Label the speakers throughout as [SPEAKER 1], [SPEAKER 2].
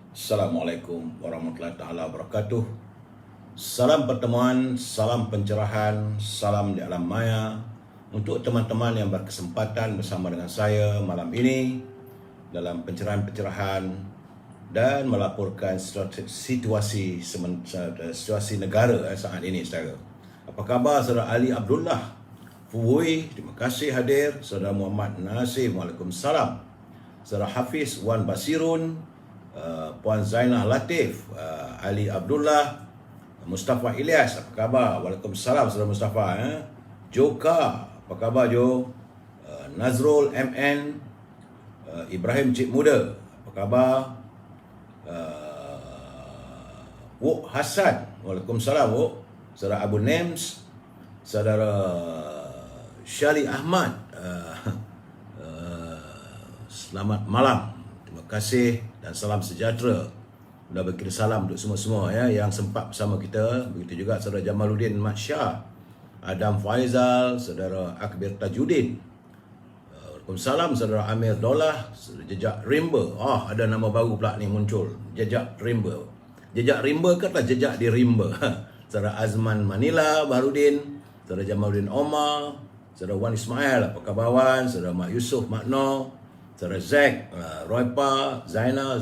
[SPEAKER 1] Assalamualaikum warahmatullahi taala wabarakatuh. Salam pertemuan, salam pencerahan, salam di alam maya untuk teman-teman yang berkesempatan bersama dengan saya malam ini dalam pencerahan-pencerahan dan melaporkan situasi negara saat ini, saudara. Apa khabar saudara Ali Abdullah Fuhui? Terima kasih hadir. Saudara Muhammad Nasir, Waalaikumsalam. Saudara Hafiz Wan Basirun, Puan Zainah Latif, Ali Abdullah, Mustafa Ilyas, apa khabar? Waalaikumsalam saudara Mustafa. Joka, apa khabar Jo? Nazrul MN, Ibrahim Cik Muda, apa khabar? Wok Hasan, Waalaikumsalam Wok. Saudara Abu Nems, saudara Syali Ahmad, selamat malam. Terima kasih dan salam sejahtera. Sudah berkirim salam untuk semua-semua yang sempat bersama kita. Begitu juga saudara Jamaluddin Mat Shah, Adam Faizal, saudara Akbir Tajuddin. Waalaikumsalam saudara Amir Dolah, saudara Jejak Rimba. Ada nama baru pula ni muncul, Jejak Rimba. Jejak Rimba ke atau jejak di Rimba? Saudara Azman Manila Baharudin, saudara Jamaluddin Omar, saudara Wan Ismail, apa khabar Wan? Saudara Mak Yusof Makno, saudara Zack, Roypa, Zaino,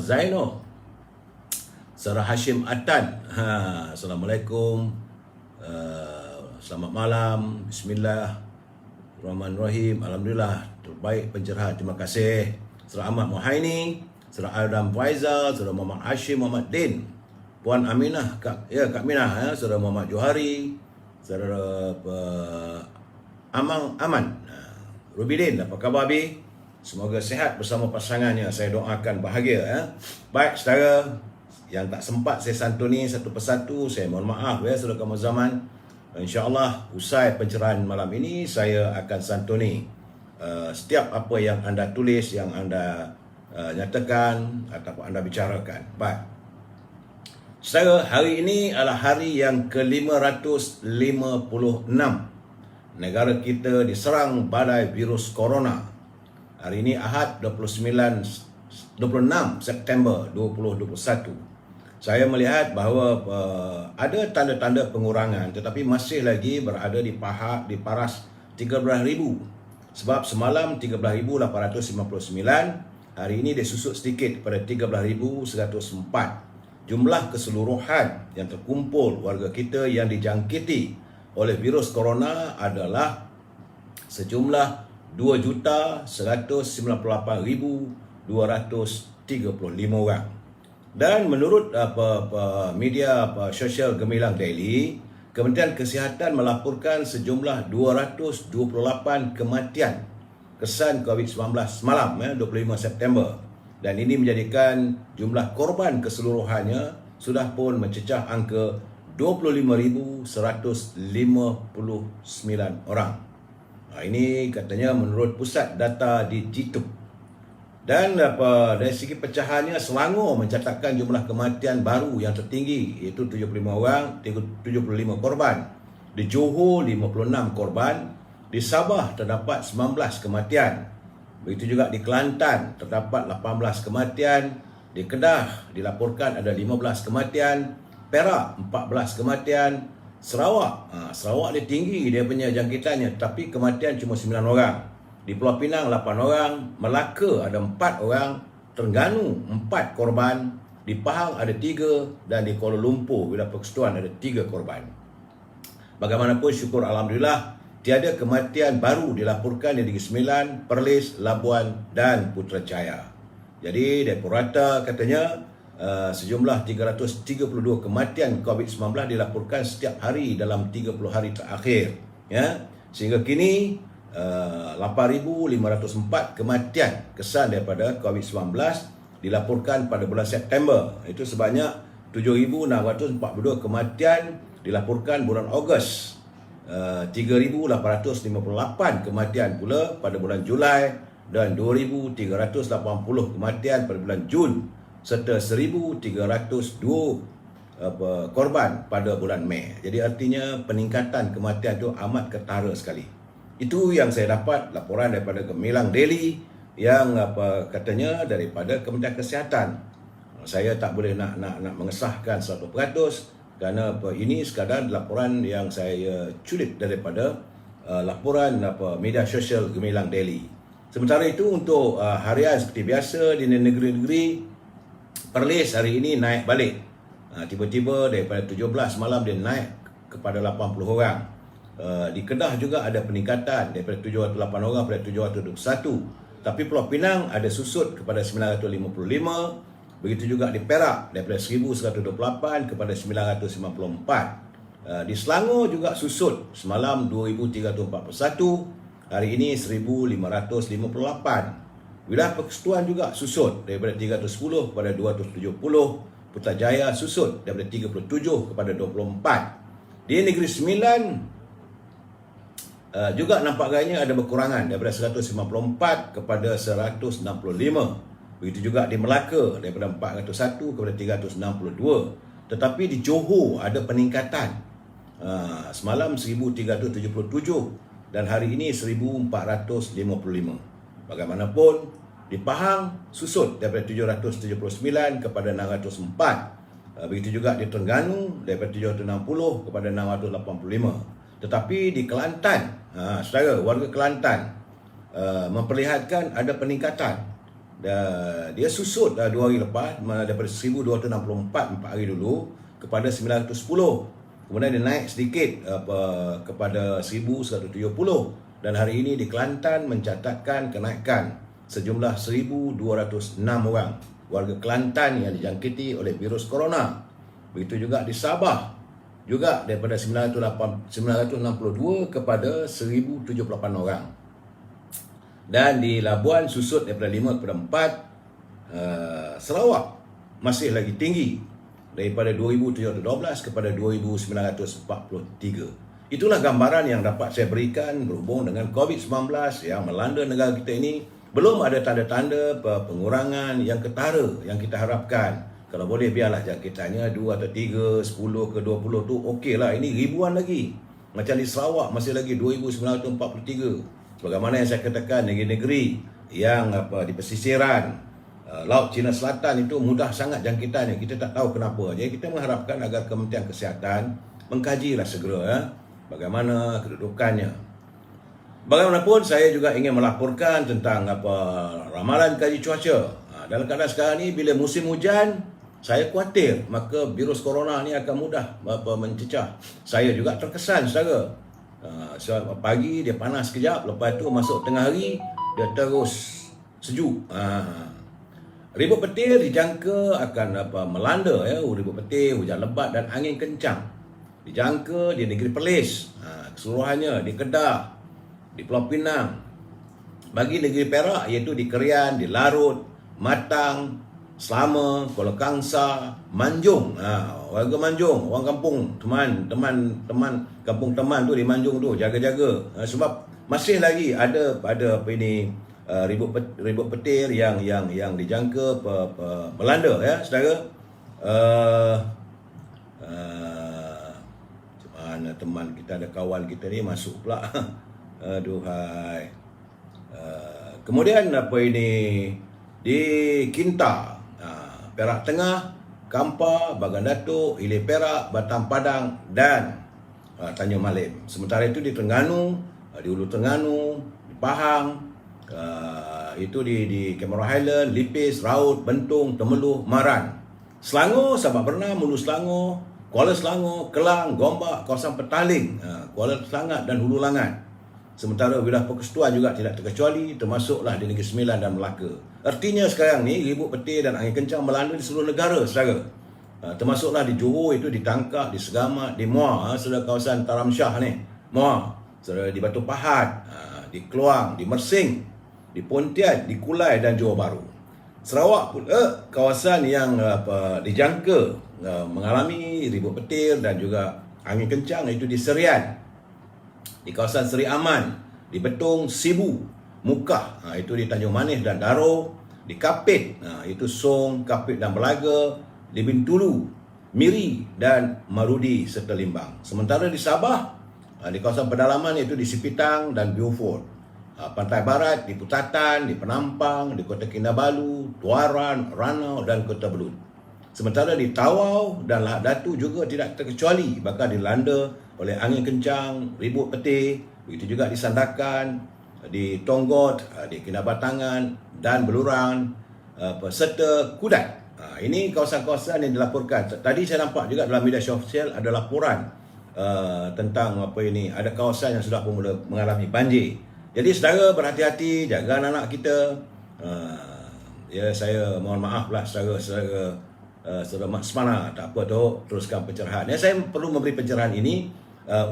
[SPEAKER 1] saudara Hashim Atan. Assalamualaikum, selamat malam, bismillahirrahmanirrahim, alhamdulillah, terbaik pencerahan, terima kasih. Saudara Ahmad Muhaini, saudara Adam Faizal, saudara Muhammad Hashim Muhammad Din, Puan Aminah, Kak Minah, saudara Muhammad Johari, saudara Aman, Rubidin, apa khabar Abi? Semoga sihat bersama pasangannya. Saya doakan bahagia. Baik, saudara yang tak sempat saya santuni satu persatu, saya mohon maaf saudara kamu zaman. InsyaAllah usai pencerahan malam ini saya akan santuni setiap apa yang anda tulis, yang anda nyatakan ataupun anda bicarakan. Baik, saudara, hari ini adalah hari yang ke-556 negara kita diserang badai virus corona. Hari ini Ahad 26 September 2021. Saya melihat bahawa ada tanda-tanda pengurangan tetapi masih lagi berada di paras 13,000. Sebab semalam 13,859, hari ini dia susut sedikit pada 13,104. Jumlah keseluruhan yang terkumpul warga kita yang dijangkiti oleh virus corona adalah sejumlah 2,198,235 orang. Dan menurut media sosial Gemilang Daily, Kementerian Kesihatan melaporkan sejumlah 228 kematian kesan COVID-19 semalam 25 September. Dan ini menjadikan jumlah korban keseluruhannya sudah pun mencecah angka 25,159 orang. Ini katanya menurut pusat data di Jitu. Dan dari segi pecahannya, Selangor mencatatkan jumlah kematian baru yang tertinggi, iaitu 75 orang, 75 korban. Di Johor 56 korban, di Sabah terdapat 19 kematian. Begitu juga di Kelantan terdapat 18 kematian, di Kedah dilaporkan ada 15 kematian, Perak 14 kematian, Sarawak dia tinggi dia punya jangkitannya tapi kematian cuma 9 orang. Di Pulau Pinang 8 orang, Melaka ada 4 orang, Terengganu 4 korban, di Pahang ada 3 dan di Kuala Lumpur Wilayah Persekutuan ada 3 korban. Bagaimanapun syukur alhamdulillah tiada kematian baru dilaporkan di Negeri Sembilan, Perlis, Labuan dan Putrajaya. Jadi dari purata katanya sejumlah 332 kematian COVID-19 dilaporkan setiap hari dalam 30 hari terakhir. Sehingga kini 8,504 kematian kesan daripada COVID-19 dilaporkan pada bulan September. Itu sebanyak 7,642 kematian dilaporkan bulan Ogos. 3,858 kematian pula pada bulan Julai dan 2,380 kematian pada bulan Jun serta 1,302 korban pada bulan Mei. Jadi artinya peningkatan kematian itu amat ketara sekali. Itu yang saya dapat laporan daripada Gemilang Daily yang katanya daripada Kementerian Kesihatan. saya tak boleh nak mengesahkan 100% kerana ini sekadar laporan yang saya culit daripada laporan media sosial Gemilang Daily. Sementara itu untuk harian seperti biasa di negeri-negeri, Perlis hari ini naik balik. Tiba-tiba daripada 17 malam dia naik kepada 80 orang. Di Kedah juga ada peningkatan daripada 708 orang kepada 721. Tapi Pulau Pinang ada susut kepada 955. Begitu juga di Perak daripada 1128 kepada 994. Di Selangor juga susut, semalam 2341, hari ini 1558. Wilayah Persekutuan juga susut daripada 310 kepada 270. Putrajaya susut daripada 37 kepada 24. Di Negeri Sembilan juga nampak gayanya ada berkurangan daripada 154 kepada 165. Begitu juga di Melaka daripada 401 kepada 362. Tetapi di Johor ada peningkatan. Semalam 1377 dan hari ini 1455. Bagaimanapun di Pahang susut daripada 779 kepada 604. Begitu juga di Terengganu daripada 760 kepada 685. Tetapi di Kelantan, saudara, warga Kelantan memperlihatkan ada peningkatan. Dia susut 2 hari lepas daripada 1264 4 hari dulu kepada 910. Kemudian dia naik sedikit kepada 1170 dan hari ini di Kelantan mencatatkan kenaikan sejumlah 1,206 orang warga Kelantan yang dijangkiti oleh virus corona. Begitu juga di Sabah, juga daripada 962 kepada 1,078 orang. Dan di Labuan susut daripada 5 kepada 4. Sarawak masih lagi tinggi daripada 2,712 kepada 2,943. Itulah gambaran yang dapat saya berikan berhubung dengan COVID-19 yang melanda negara kita ini. Belum ada tanda-tanda pengurangan yang ketara yang kita harapkan. Kalau boleh biarlah jangkitannya 2 atau 3, 10 ke 20 tu okeylah. Ini ribuan lagi. Macam di Sarawak masih lagi 2,943. Sebagaimana yang saya katakan, negeri-negeri yang di pesisiran Laut Cina Selatan itu mudah sangat jangkitannya. Kita tak tahu kenapa. Jadi kita mengharapkan agar Kementerian Kesihatan mengkajilah segera bagaimana kedudukannya. Bagaimanapun saya juga ingin melaporkan tentang ramalan kaji cuaca. Dalam keadaan sekarang ni bila musim hujan, saya khawatir maka virus corona ni akan mudah mencecah. Saya juga terkesan saudara. Pagi dia panas sekejap, lepas tu masuk tengah hari dia terus sejuk. Ribut petir dijangka akan melanda ribut petir, hujan lebat dan angin kencang. Dijangka di negeri Perlis, keseluruhannya di Kedah, di Pulau Pinang. Bagi negeri Perak iaitu di Kerian, di Larut, Matang, Selama, Kuala Kangsar, Manjung. Warga Manjung, orang kampung, teman kampung Teman tu di Manjung tu, jaga-jaga. Sebab masih lagi ada ribut petir yang dijangka melanda saudara. Mana teman kita, ada kawan kita ni masuk pula. Aduhai. Kemudian di Kinta, Perak Tengah, Kampar, Bagan Datuk, Ilir Perak, Batam Padang dan Tanjung Malim. Sementara itu di Terengganu, di Hulu Terengganu, di Pahang, itu di Cameron Highland, Lipis, Raut, Bentung, Temeloh, Maran. Selangor, Sabak Bernam, Hulu Selangor, Kuala Selangor, Kelang, Gombak, kawasan Petaling, Kuala Selangat dan Hulu Langat. Sementara wilayah Persekutuan juga tidak terkecuali, termasuklah di Negeri Sembilan dan Melaka. Artinya sekarang ni ribut petir dan angin kencang melanda di seluruh negara, saudara. Termasuklah di Johor itu, di Tangkak, di Segamat, di Muar, saudara, kawasan Taram Shah ni, Muar, saudara, di Batu Pahat, di Keluang, di Mersing, di Pontian, di Kulai dan Johor Bahru. Sarawak pula kawasan yang dijangka mengalami ribut petir dan juga angin kencang, iaitu di Serian, di kawasan Seri Aman, di Betung, Sibu, Mukah, itu di Tanjung Manis dan Daro, di Kapit, itu Song, Kapit dan Belaga, di Bintulu, Miri dan Marudi serta Limbang. Sementara di Sabah, di kawasan pedalaman iaitu di Sipitang dan Beaufort. Pantai Barat, di Putatan, di Penampang, di Kota Kinabalu, Tuaran, Ranau dan Kota Belud. Sementara di Tawau dan Lahad Datu juga tidak terkecuali, bakal dilanda oleh angin kencang, ribut petir. Begitu juga di Sandakan, di Tonggot, di Kinabatangan dan Belurang, serta Kudat. Ini kawasan-kawasan yang dilaporkan. Tadi saya nampak juga dalam media sosial ada laporan tentang ada kawasan yang sudah pun mula mengalami banjir. Jadi saudara berhati-hati, jaga anak-anak kita. Saya mohon maaf lah secara semana, tak apa tu, teruskan pencerahan. Saya perlu memberi pencerahan ini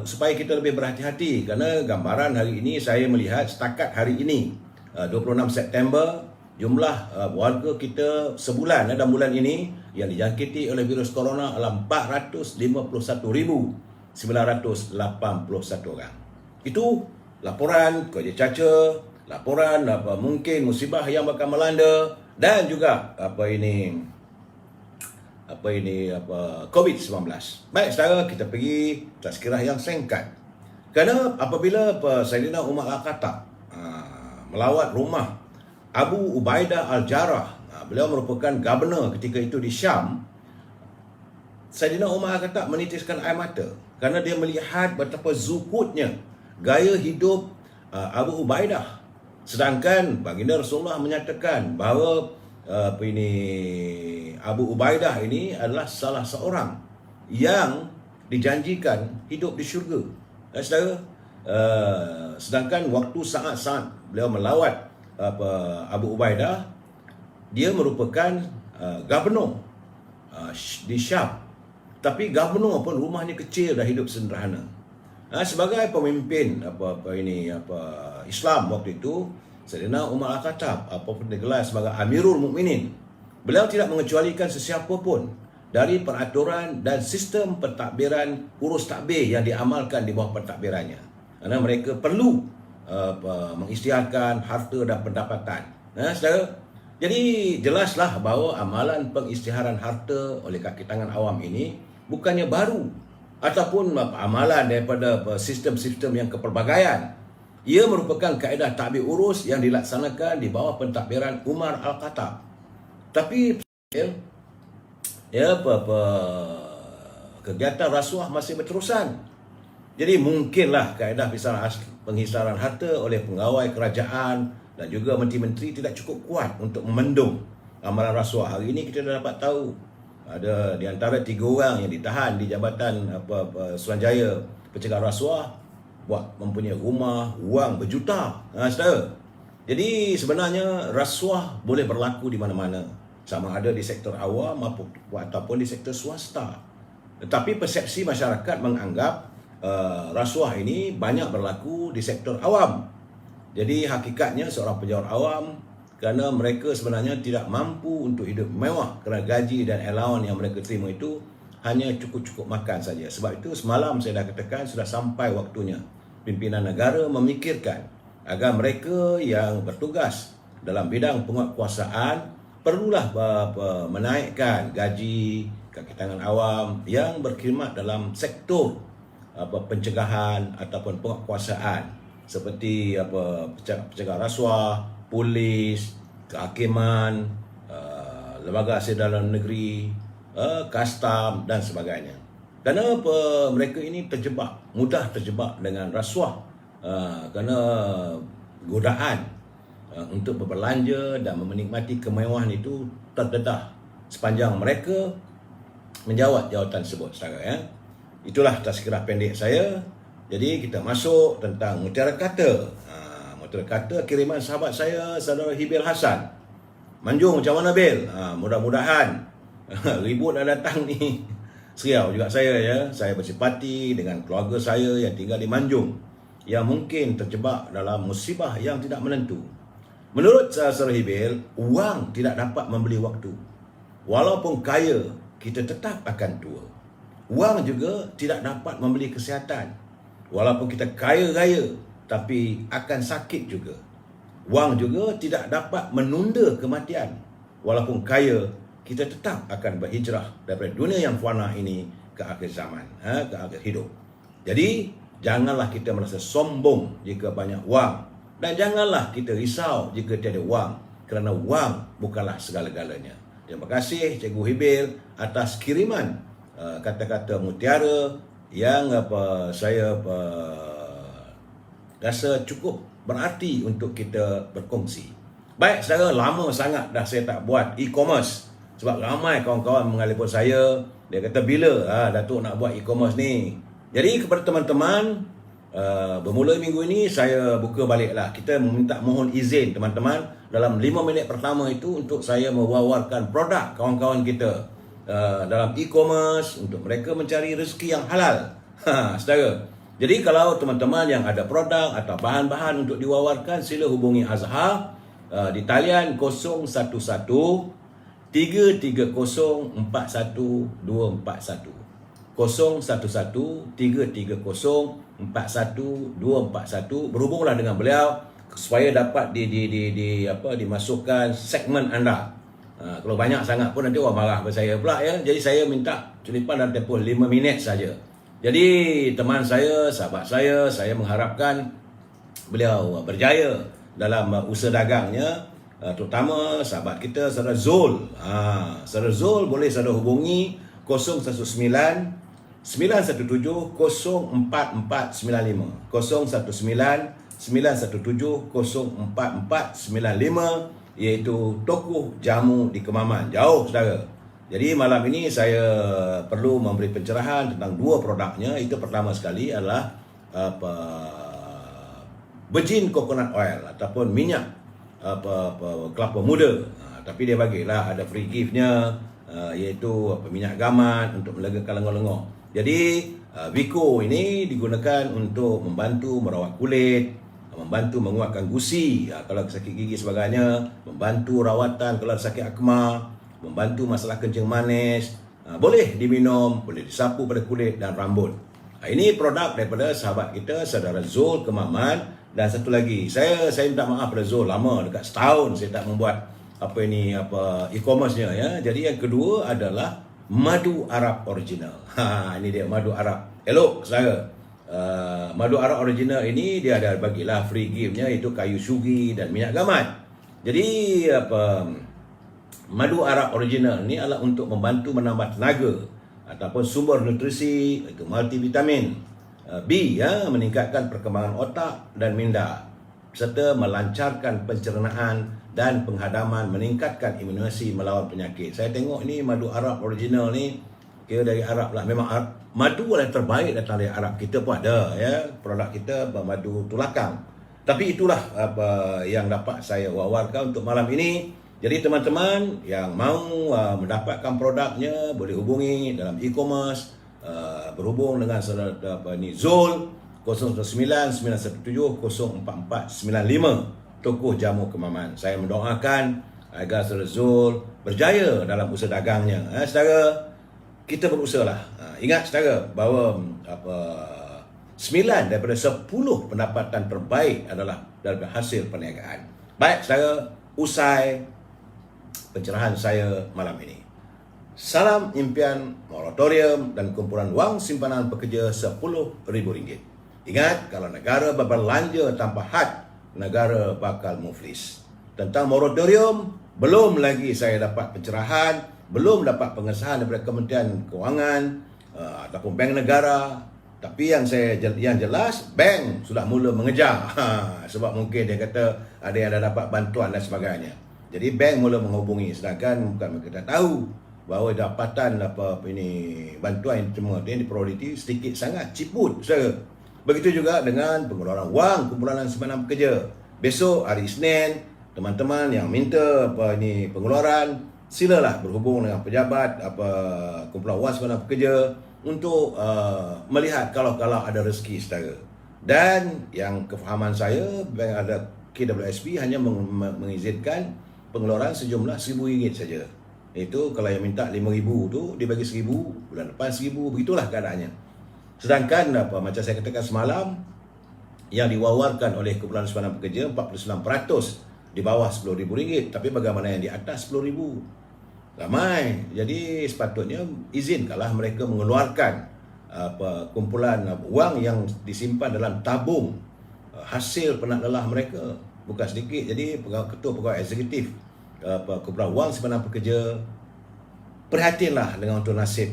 [SPEAKER 1] supaya kita lebih berhati-hati, kerana gambaran hari ini saya melihat setakat hari ini 26 September jumlah warga kita sebulan dalam bulan ini yang dijangkiti oleh virus corona adalah 451,981 orang. Itu laporan kerja caca, laporan mungkin musibah yang bakal melanda, dan juga COVID-19. Baik saudara, kita pergi tazkirah yang singkat. Kerana apabila Saidina Umar Al-Khattab melawat rumah Abu Ubaidah Al-Jarrah, beliau merupakan governor ketika itu di Syam, Saidina Umar Al-Khattab menitiskan air mata kerana dia melihat betapa zuhudnya gaya hidup Abu Ubaidah. Sedangkan baginda Rasulullah menyatakan bahawa Abu Ubaidah ini adalah salah seorang yang dijanjikan hidup di syurga. Saudara, sedangkan waktu saat-saat beliau melawat Abu Ubaidah, dia merupakan governor di Syam. Tapi governor pun rumahnya kecil dan hidup sederhana. Sebagai pemimpin Islam waktu itu, Saidina Umar Al-Khattab apapun digelar sebagai Amirul Mukminin, beliau tidak mengecualikan sesiapa pun dari peraturan dan sistem pentadbiran urus takbir yang diamalkan di bawah pentadbirannya. Kerana mereka perlu mengisytiharkan harta dan pendapatan. Saudara, jadi jelaslah bahawa amalan pengisytiharan harta oleh kaki tangan awam ini bukannya baru ataupun amalan daripada sistem-sistem yang kepelbagaian. Ia merupakan kaedah takbir urus yang dilaksanakan di bawah pentadbiran Umar Al-Khattab. Tapi kegiatan rasuah masih berterusan. Jadi mungkinlah kaedah penghisaran harta oleh pegawai kerajaan dan juga menteri-menteri tidak cukup kuat untuk memendung amalan rasuah. Hari ini kita dah dapat tahu ada di antara 3 orang yang ditahan di Jabatan Suruhanjaya Pencegahan Rasuah, mempunyai rumah, wang berjuta. Saudara. Jadi sebenarnya rasuah boleh berlaku di mana-mana, sama ada di sektor awam ataupun di sektor swasta. Tetapi persepsi masyarakat menganggap rasuah ini banyak berlaku di sektor awam. Jadi hakikatnya seorang pejabat awam, kerana mereka sebenarnya tidak mampu untuk hidup mewah kerana gaji dan allowance yang mereka terima itu hanya cukup-cukup makan saja. Sebab itu semalam saya dah katakan sudah sampai waktunya pimpinan negara memikirkan agar mereka yang bertugas dalam bidang penguatkuasaan perlulah menaikkan gaji kaki tangan awam yang berkhidmat dalam sektor pencegahan ataupun penguatkuasaan, seperti pencegahan rasuah, polis, kehakiman, lembaga hasil dalam negeri, kastam dan sebagainya. Kerana mereka ini mudah terjebak dengan rasuah, kerana godaan untuk berbelanja dan menikmati kemewahan itu terdedah sepanjang mereka menjawat jawatan tersebut, saudara. Itulah tazkirah pendek saya. Jadi kita masuk tentang mutiara kata. Mutiara kata kiriman sahabat saya, saudara Hibil Hasan. Manjung, macam mana Bil? Mudah-mudahan ribut dah datang ni. Seriau juga saya ya. Saya bersempati dengan keluarga saya yang tinggal di Manjung, yang mungkin terjebak dalam musibah yang tidak menentu. Menurut saudara Hibil, wang tidak dapat membeli waktu. Walaupun kaya, kita tetap akan tua. Wang juga tidak dapat membeli kesihatan. Walaupun kita kaya raya, tapi akan sakit juga. Wang juga tidak dapat menunda kematian. Walaupun kaya, kita tetap akan berhijrah daripada dunia yang fana ini ke akhir zaman, ke akhir hidup. Jadi, janganlah kita merasa sombong jika banyak wang. Dan janganlah kita risau jika tiada wang, kerana wang bukanlah segala-galanya. Terima kasih Cikgu Hibil atas kiriman kata-kata mutiara yang saya rasa cukup berarti untuk kita berkongsi. Baik, saudara, lama sangat dah saya tak buat e-commerce sebab ramai kawan-kawan mengalih saya. Dia kata, bila Datuk nak buat e-commerce ni? Jadi kepada teman-teman, bermula minggu ini saya buka baliklah. Kita mohon izin teman-teman dalam 5 minit pertama itu untuk saya mewawarkan produk kawan-kawan kita dalam e-commerce untuk mereka mencari rezeki yang halal. Saudara. Jadi kalau teman-teman yang ada produk atau bahan-bahan untuk diwawarkan, sila hubungi Azhar di talian 011 330 41241. 011 330 41241. Berhubunglah dengan beliau supaya dapat dimasukkan segmen anda. Kalau banyak sangat pun nanti orang marah pada saya pula ya. Jadi saya minta celipan dalam tempoh 5 minit saja. Jadi teman saya, sahabat saya mengharapkan beliau berjaya dalam usaha dagangnya, terutama sahabat kita saudara Zul. Saudara Zul boleh saudara hubungi 019 917 04495 019 917 04495, iaitu toko jamu di Kemaman. Jauh saudara. Jadi malam ini saya perlu memberi pencerahan tentang dua produknya. Itu pertama sekali adalah virgin coconut oil ataupun minyak kelapa muda. Tapi dia bagilah ada free giftnya, iaitu minyak gamat untuk melegakan lenguh-lenguh. Jadi Vico ini digunakan untuk membantu merawat kulit, membantu menguatkan gusi kalau sakit gigi sebagainya, membantu rawatan kalau sakit akma, membantu masalah kencing manis. Boleh diminum, boleh disapu pada kulit dan rambut. Ini produk daripada sahabat kita saudara Zul Kemaman. Dan satu lagi, saya minta maaf pada Zul, lama dekat setahun saya tak membuat e-commerce-nya ya. Jadi yang kedua adalah madu Arab original. Ini dia madu Arab. Elok saya. Madu Arab original ini dia ada bagilah free gift-nya, itu kayu sugi dan minyak gamat. Jadi madu Arab original ni adalah untuk membantu menambah tenaga ataupun sumber nutrisi, itu multivitamin B ya, meningkatkan perkembangan otak dan minda serta melancarkan pencernaan dan penghadaman, meningkatkan imunisi melawan penyakit. Saya tengok ni madu Arab original ni kira dari Arab lah. Memang madu yang terbaik datang dari Arab. Kita pun ada ya, produk kita madu tulakang. Tapi itulah yang dapat saya wawarkan untuk malam ini. Jadi teman-teman yang mahu mendapatkan produknya boleh hubungi dalam e-commerce, berhubung dengan saudara Zul 009-917-04495 Toko Jamu Kemaman. Saya mendoakan agar saudara Zul berjaya dalam usaha dagangnya. Saudara, kita berusaha lah. Ingat saudara bahawa 9 daripada 10 pendapatan terbaik adalah daripada hasil perniagaan. Baik saudara, usai pencerahan saya malam ini. Salam impian moratorium dan kumpulan wang simpanan pekerja RM10,000. Ingat, kalau negara berbelanja tanpa had, negara bakal muflis. Tentang moratorium, belum lagi saya dapat pencerahan, belum dapat pengesahan daripada Kementerian Kewangan ataupun Bank Negara. Tapi yang jelas, bank sudah mula mengejar. Sebab mungkin dia kata ada yang dah dapat bantuan dan sebagainya. Jadi bank mula menghubungi, sedangkan bukan kita tahu bahawa dapatan bantuan yang semua ini prioriti sedikit sangat, ciput saudara. Begitu juga dengan pengeluaran wang kumpulan simpanan pekerja. Besok hari Isnin, teman-teman yang minta pengeluaran, silalah berhubung dengan pejabat kumpulan wang simpanan pekerja untuk melihat kalau ada rezeki saudara. Dan yang kefahaman saya, bank ada KWSP hanya mengizinkan pengeluaran sejumlah RM1,000 saja. Itu kalau yang minta RM5,000 tu dia bagi RM1,000, bulan depan RM1,000, begitulah keadaannya. Sedangkan macam saya katakan semalam, yang diwawarkan oleh kumpulan simpanan pekerja 49% di bawah RM10,000, tapi bagaimana yang di atas RM10,000? Ramai. Jadi sepatutnya izinkanlah mereka mengeluarkan kumpulan wang yang disimpan dalam tabung hasil penat lelah mereka, bukan sedikit. Jadi ketua pegawai eksekutif kumpulan wang simpanan pekerja, perhatianlah dengan untuk nasib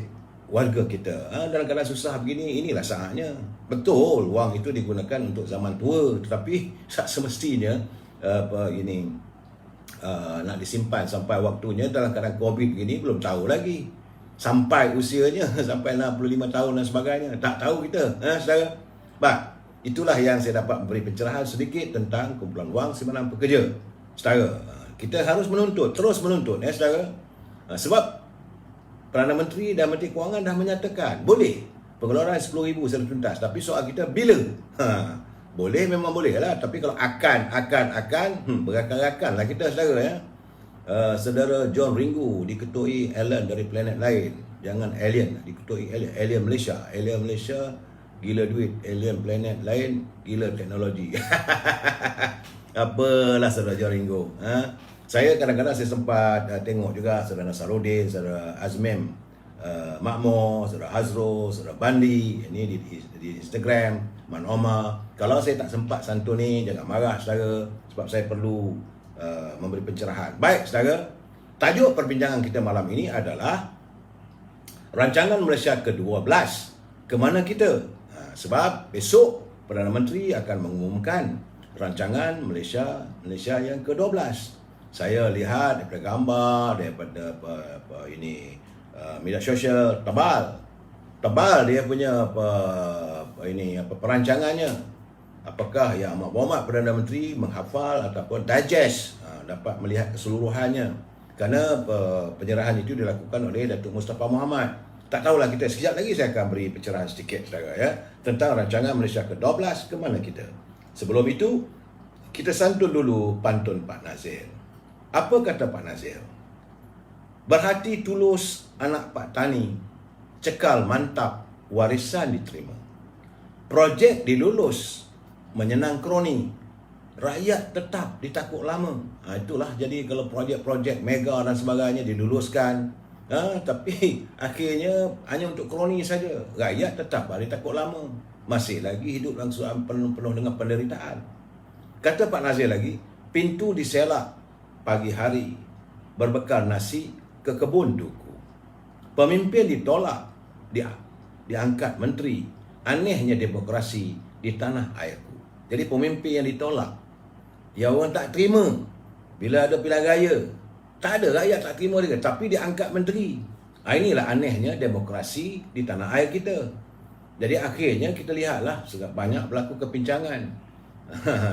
[SPEAKER 1] warga kita. Dalam keadaan susah begini, inilah saatnya. Betul, wang itu digunakan untuk zaman tua, tetapi tak semestinya nak disimpan sampai waktunya. Dalam keadaan COVID begini, belum tahu lagi sampai usianya sampai 65 tahun dan sebagainya. Tak tahu kita, saudara. Itulah yang saya dapat memberi pencerahan sedikit tentang kumpulan wang simpanan pekerja, saudara. Kita harus menuntut, terus menuntut, saudara. Sebab Perdana Menteri dan Menteri Kewangan dah menyatakan boleh pengeluaran 10,000 secara tuntas. Tapi soal kita bila? Boleh, memang boleh lah. Tapi kalau akan berakan-akan lah kita, saudara, ya. Saudara John Ringu diketuai alien dari planet lain. Jangan alien, diketuai alien Malaysia. Alien Malaysia gila duit, alien planet lain gila teknologi. Apalah saudara John Ringu. Saya kadang-kadang saya sempat tengok juga saudara Nasarudin, saudara Azmem Makmur, saudara Azro, saudara Bandi ini di Instagram, Man Omar. Kalau saya tak sempat santuni, jangan marah saudara, sebab saya perlu memberi pencerahan. Baik saudara, tajuk perbincangan kita malam ini adalah rancangan Malaysia ke-12. Ke mana kita? Sebab besok Perdana Menteri akan mengumumkan rancangan Malaysia yang ke-12. Saya lihat daripada gambar, daripada media sosial, tebal dia punya perancangannya. Apakah yang Amat Berhormat Perdana Menteri menghafal ataupun digest, dapat melihat keseluruhannya. Kerana penyerahan itu dilakukan oleh Datuk Mustafa Mohamed. Tak tahulah kita, sekejap lagi saya akan beri pencerahan sedikit, saudara, ya, tentang rancangan Malaysia ke-12 ke mana kita. Sebelum itu, kita santun dulu pantun Pak Nazir. Apa kata Pak Nazir? Berhati tulus anak Pak Tani, cekal mantap warisan diterima. Projek dilulus, menyenang kroni, rakyat tetap ditakut lama. Itulah jadi kalau projek-projek mega dan sebagainya diluluskan, tapi akhirnya hanya untuk kroni saja. Rakyat tetap ditakut lama, masih lagi hidup dalam kesusahan penuh dengan penderitaan. Kata Pak Nazir lagi, pintu diselak pagi hari, berbekal nasi ke kebun duku. Pemimpin ditolak, diangkat menteri. Anehnya demokrasi di tanah airku. Jadi pemimpin yang ditolak, yang orang tak terima bila ada pilihan raya, tak ada, rakyat tak terima dia, tapi diangkat menteri. Inilah anehnya demokrasi di tanah air kita. Jadi akhirnya kita lihatlah banyak berlaku kepincangan.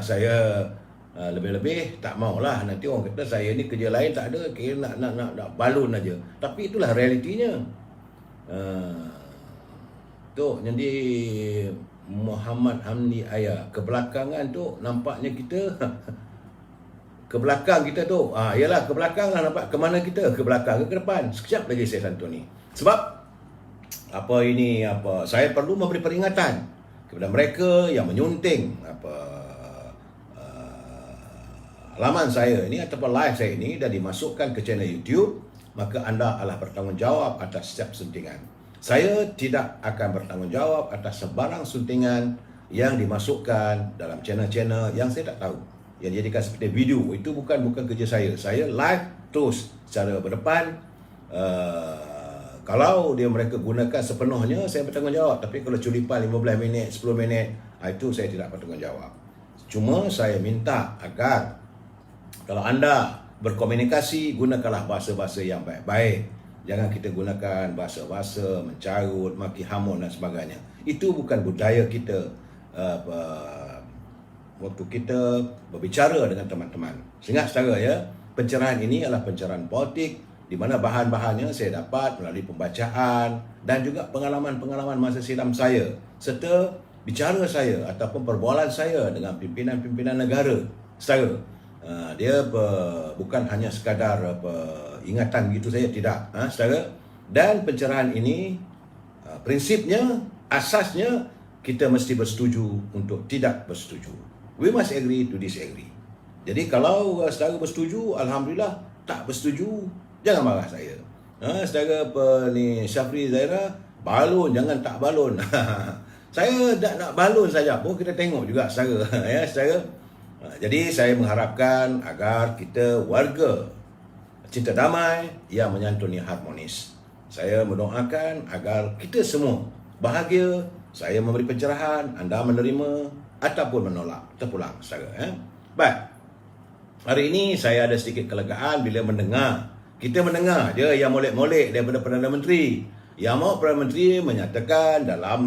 [SPEAKER 1] Saya lebih-lebih tak maulah nanti orang kata saya ni kerja lain tak ada, kira nak balun aja. Tapi itulah realitinya. Tu jadi Muhammad Hamdi Ayah, kebelakangan tu nampaknya kita ke belakang kita tu. Yalah, ke belakang lah nampak. Ke mana kita? Ke belakang ke depan? Sekejap lagi saya santuni. Sebab saya perlu memberi peringatan kepada mereka yang menyunting laman saya ini ataupun live saya ini dan dimasukkan ke channel YouTube, maka anda adalah bertanggungjawab atas setiap suntingan. Saya tidak akan bertanggungjawab atas sebarang suntingan yang dimasukkan dalam channel-channel yang saya tak tahu, yang dijadikan seperti video. Itu bukan kerja saya. Saya live terus secara berdepan. Kalau mereka gunakan sepenuhnya, saya bertanggungjawab. Tapi kalau culipan 15 minit, 10 minit, itu saya tidak bertanggungjawab. Cuma saya minta agar kalau anda berkomunikasi, gunakanlah bahasa-bahasa yang baik-baik. Jangan kita gunakan bahasa-bahasa mencarut, maki hamun dan sebagainya. Itu bukan budaya kita waktu kita berbicara dengan teman-teman. Ingat saudara, ya, pencerahan ini adalah pencerahan politik di mana bahan-bahannya saya dapat melalui pembacaan dan juga pengalaman-pengalaman masa silam saya serta bicara saya ataupun perbualan saya dengan pimpinan-pimpinan negara. Saudara, dia bukan hanya sekadar ingatan gitu saja, tidak, saudara. Dan pencerahan ini prinsipnya, asasnya kita mesti bersetuju untuk tidak bersetuju. We must agree to disagree. Jadi kalau saudara bersetuju, alhamdulillah. Tak bersetuju, jangan marah saya. Saudara Syafri Zaira, balon, jangan tak balon. Saya nak balon saja pun kita tengok juga saudara, ya saudara. Jadi saya mengharapkan agar kita warga cinta damai yang menyantuni harmonis. Saya mendoakan agar kita semua bahagia. Saya memberi pencerahan, anda menerima ataupun menolak, terpulang secara. Baik, hari ini saya ada sedikit kelegaan bila kita mendengar dia yang molek-molek daripada Perdana Menteri. Yang mau Perdana Menteri menyatakan dalam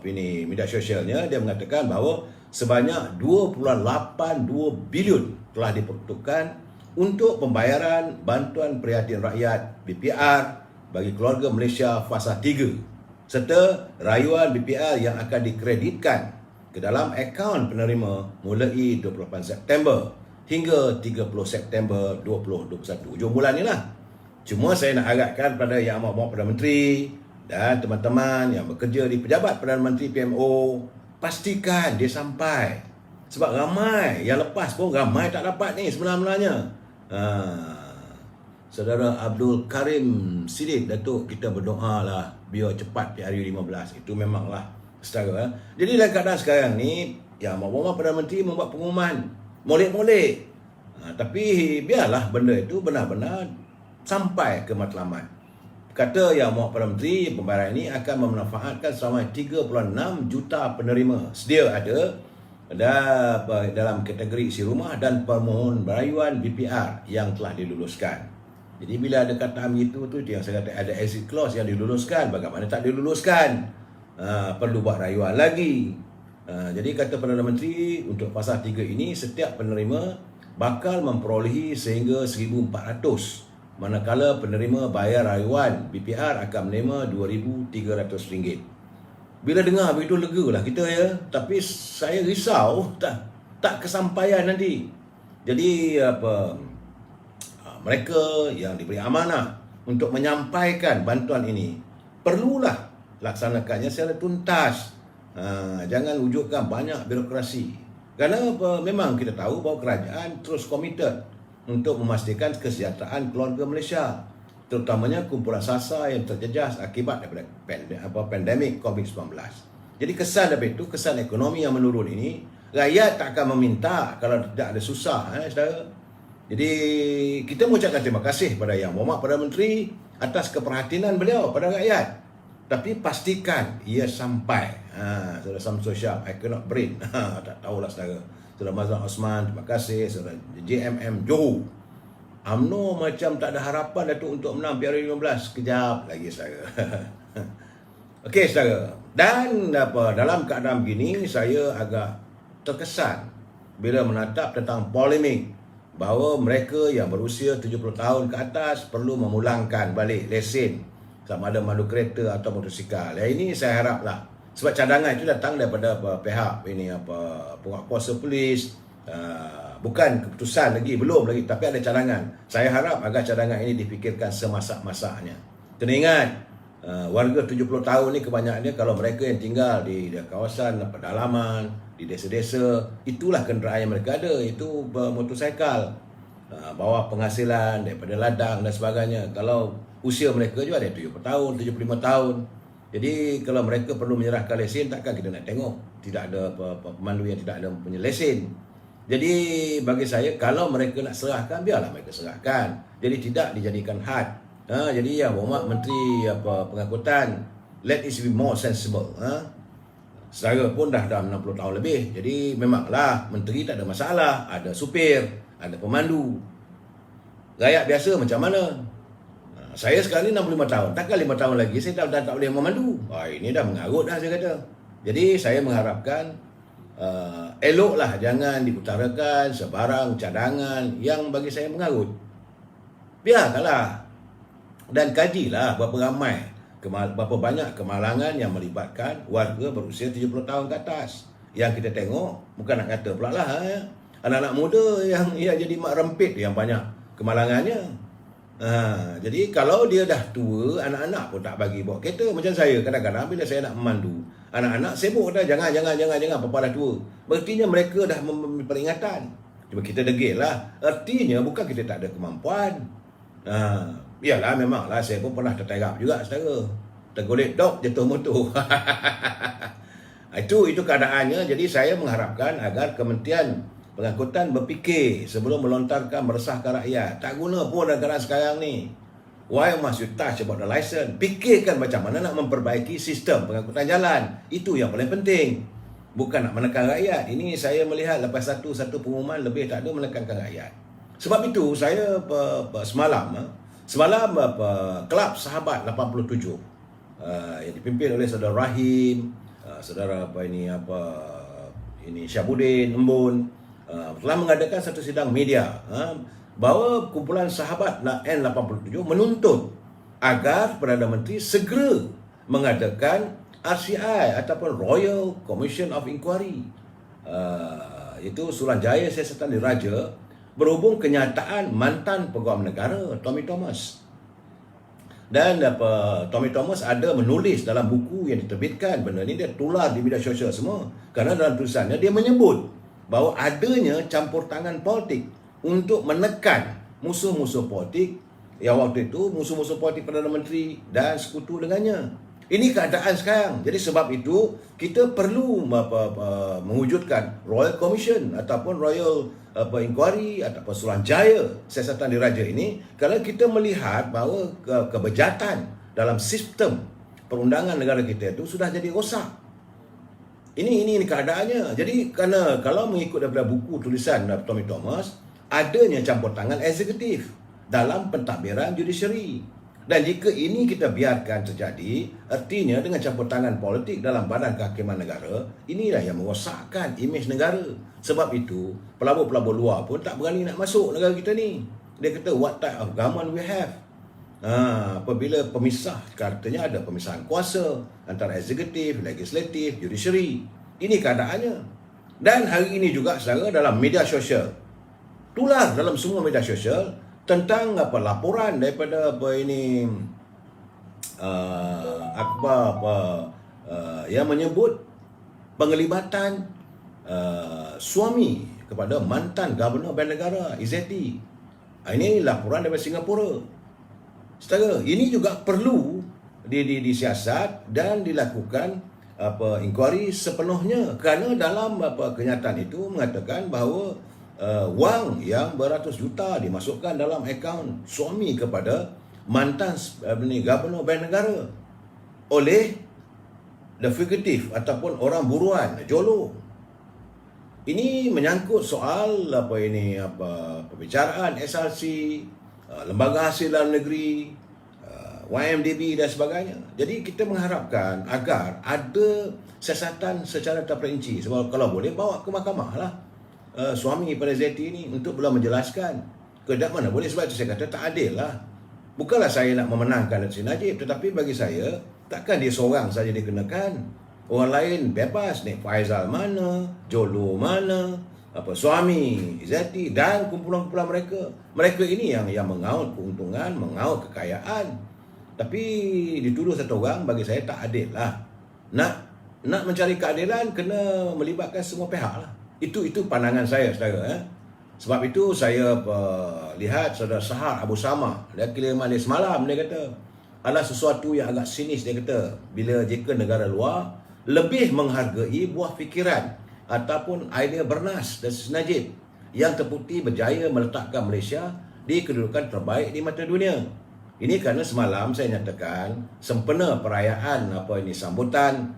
[SPEAKER 1] media sosialnya, dia mengatakan bahawa sebanyak 2.82 bilion telah diperuntukkan untuk pembayaran bantuan prihatin rakyat BPR bagi keluarga Malaysia fasa 3 serta rayuan BPR yang akan dikreditkan ke dalam akaun penerima mulai 28 September hingga 30 September 2021. Hujung bulan ni lah. Cuma saya nak harapkan pada Yang Amat Perdana Menteri dan teman-teman yang bekerja di pejabat Perdana Menteri PMO, pastikan dia sampai. Sebab ramai yang lepas pun ramai tak dapat ni sebenarnya. Saudara Abdul Karim Siddiq Datuk, kita berdoa lah biar cepat PRU 15. Itu memanglah setara. Jadi dalam keadaan sekarang ni, Yang Amat Perdana Menteri membuat pengumuman molek-molek. Tapi biarlah benda itu benar-benar sampai ke matlamat. Kata Yang Amat Perdana Menteri, pembayaran ini akan memanfaatkan selama 3.6 juta penerima. Sedia ada dalam kategori isi rumah dan permohon rayuan BPR yang telah diluluskan. Jadi bila ada kataan begitu tu yang saya kata ada exit clause yang diluluskan, bagaimana tak diluluskan? Perlu buat rayuan lagi. Jadi kata Perdana Menteri, untuk fasa 3 ini setiap penerima bakal memperolehi sehingga 1,400, manakala penerima bayar rayuan BPR akan menerima RM2,300. Bila dengar begitu legalah kita ya, tapi saya risau tak kesampaian nanti. Jadi mereka yang diberi amanah untuk menyampaikan bantuan ini perlulah laksanakannya secara tuntas. Jangan wujudkan banyak birokrasi. Kerana memang kita tahu bahawa kerajaan terus komited untuk memastikan kesejahteraan keluarga Malaysia, terutamanya kumpulan sasa yang terjejas akibat daripada pandemik COVID-19. Jadi kesan daripada itu, kesan ekonomi yang menurun ini, rakyat tak akan meminta kalau tidak ada susah, saudara. Jadi kita mengucapkan terima kasih pada Yang Amat Perdana Menteri atas keperhatian beliau pada rakyat. Tapi pastikan ia sampai. Saudara Samsul Syah, I cannot brain. Tak tahulah saudara. Saudara Mazlan Osman, terima kasih. Saudara JMM Johor, UMNO macam tak ada harapan Datuk untuk menang PRU 15. Kejap lagi saudara. Okey saudara. Dan dalam keadaan begini, saya agak terkesan bila menatap tentang polemik bahawa mereka yang berusia 70 tahun ke atas perlu memulangkan balik lesen sama ada mandu kereta atau motosikal. Ini saya haraplah, sebab cadangan itu datang daripada pihak penguatkuasa polis, bukan keputusan lagi, belum lagi, tapi ada cadangan. Saya harap agar cadangan ini dipikirkan semasak-masaknya. Kena ingat, warga 70 tahun ni kebanyakannya kalau mereka yang tinggal di kawasan pedalaman, di desa-desa, itulah kenderaan yang mereka ada, itu motosikal, bawa penghasilan daripada ladang dan sebagainya. Kalau usia mereka juga ada 70 tahun, 75 tahun. Jadi kalau mereka perlu menyerahkan lesen, takkan kita nak tengok tidak ada pemandu yang tidak ada punya lesen. Jadi bagi saya, kalau mereka nak serahkan, biarlah mereka serahkan. Jadi tidak dijadikan had. Jadi Yang Amat Menteri Pengangkutan, let it be more sensible. Saudara pun dah 60 tahun lebih. Jadi memanglah menteri tak ada masalah, ada supir, ada pemandu. Rakyat biasa macam mana? Saya sekarang ni 65 tahun. Takkan 5 tahun lagi saya dah tak boleh memandu. Ini dah mengarut dah saya kata. Jadi saya mengharapkan eloklah jangan diutarakan sebarang cadangan yang bagi saya mengarut. Biarkanlah. Dan kajilah berapa banyak kemalangan yang melibatkan warga berusia 70 tahun ke atas. Yang kita tengok, bukan nak kata pula lah, anak-anak muda yang jadi mak rempit yang banyak kemalangannya. Jadi kalau dia dah tua, anak-anak pun tak bagi bawa kereta. Macam saya, kadang-kadang bila saya nak memandu, anak-anak sibuk dah, jangan, papa dah tua. Berartinya mereka dah memberi peringatan. Cuma kita degil lah. Artinya bukan kita tak ada kemampuan. Yalah, memanglah saya pun pernah terterap juga saudara. Tergolek dok jatuh motor. Itu keadaannya. Jadi saya mengharapkan agar Kementerian Pengangkutan berfikir sebelum melontarkan meresahkan rakyat. Tak guna pun negara sekarang ni. Why must you touch about the license? Fikirkan macam mana nak memperbaiki sistem pengangkutan jalan. Itu yang paling penting. Bukan nak menekan rakyat. Ini saya melihat lepas satu pengumuman lebih tak ada menekankan rakyat. Sebab itu saya semalam Kelab Sahabat 87 yang dipimpin oleh saudara Rahim, saudara Syabuddin Embun telah mengadakan satu sidang media bahawa kumpulan sahabat N87 menuntut agar Perdana Menteri segera mengadakan RCI ataupun Royal Commission of Inquiry, iaitu Suruhanjaya Siasatan Diraja, berhubung kenyataan mantan pegawai negara Tommy Thomas. Dan Tommy Thomas ada menulis dalam buku yang diterbitkan, benda ni dia tular di media sosial semua, kerana dalam tulisannya dia menyebut bahawa adanya campur tangan politik untuk menekan musuh-musuh politik yang waktu itu musuh-musuh politik Perdana Menteri dan sekutu dengannya. Ini keadaan sekarang. Jadi sebab itu kita perlu mewujudkan Royal Commission ataupun Royal Inquiry ataupun Suruhanjaya Siasatan Diraja ini, kerana kita melihat bahawa kebejatan dalam sistem perundangan negara kita itu sudah jadi rosak. Ini keadaannya. Jadi kerana kalau mengikut daripada buku tulisan Tommy Thomas, adanya campur tangan eksekutif dalam pentadbiran judiciary. Dan jika ini kita biarkan terjadi, artinya dengan campur tangan politik dalam badan kehakiman negara, inilah yang merosakkan imej negara. Sebab itu, pelabur-pelabur luar pun tak berani nak masuk negara kita ni. Dia kata, what type of government we have? Apabila katanya ada pemisahan kuasa antara eksekutif, legislatif, judiciary. Ini keadaannya. Dan hari ini juga saudara, dalam media sosial, tular dalam semua media sosial tentang laporan daripada yang menyebut penglibatan suami kepada mantan Gubernur Bank Negara Izzati. Ini laporan daripada Singapura. Saudara, ini juga perlu disiasat dan dilakukan inquiry sepenuhnya, kerana dalam kenyataan itu mengatakan bahawa wang yang beratus juta dimasukkan dalam akaun suami kepada mantan Gubernur Bank Negara oleh the fugitive ataupun orang buruan Jolo. Ini menyangkut soal pembicaraan SRC, lembaga hasil dalam negeri, YMDB dan sebagainya. Jadi kita mengharapkan agar ada siasatan secara terperinci. Sebab kalau boleh bawa ke mahkamah lah suami pada Zeti ini untuk belum menjelaskan keadaan mana boleh. Sebab itu saya kata tak adil lah. Bukanlah saya nak memenangkan Datuk Seri Najib, tetapi bagi saya takkan dia seorang saja dikenakan. Orang lain bebas. Nek Faizal mana, Jolo mana, suami Izzati dan kumpulan-kumpulan mereka. Mereka ini yang mengaut keuntungan, mengaut kekayaan. Tapi dituduh satu orang, bagi saya tak adil lah. Nak mencari keadilan kena melibatkan semua pihak lah. Itu pandangan saya, saudara. Sebab itu saya lihat saudara Sahar Abu Sama, dia kiriman dia semalam, dia kata adalah sesuatu yang agak sinis. Dia kata bila jika negara luar lebih menghargai buah fikiran ataupun idea Bernas dan Seri Najib yang terbukti berjaya meletakkan Malaysia di kedudukan terbaik di mata dunia. Ini kerana semalam saya nyatakan sempena perayaan sambutan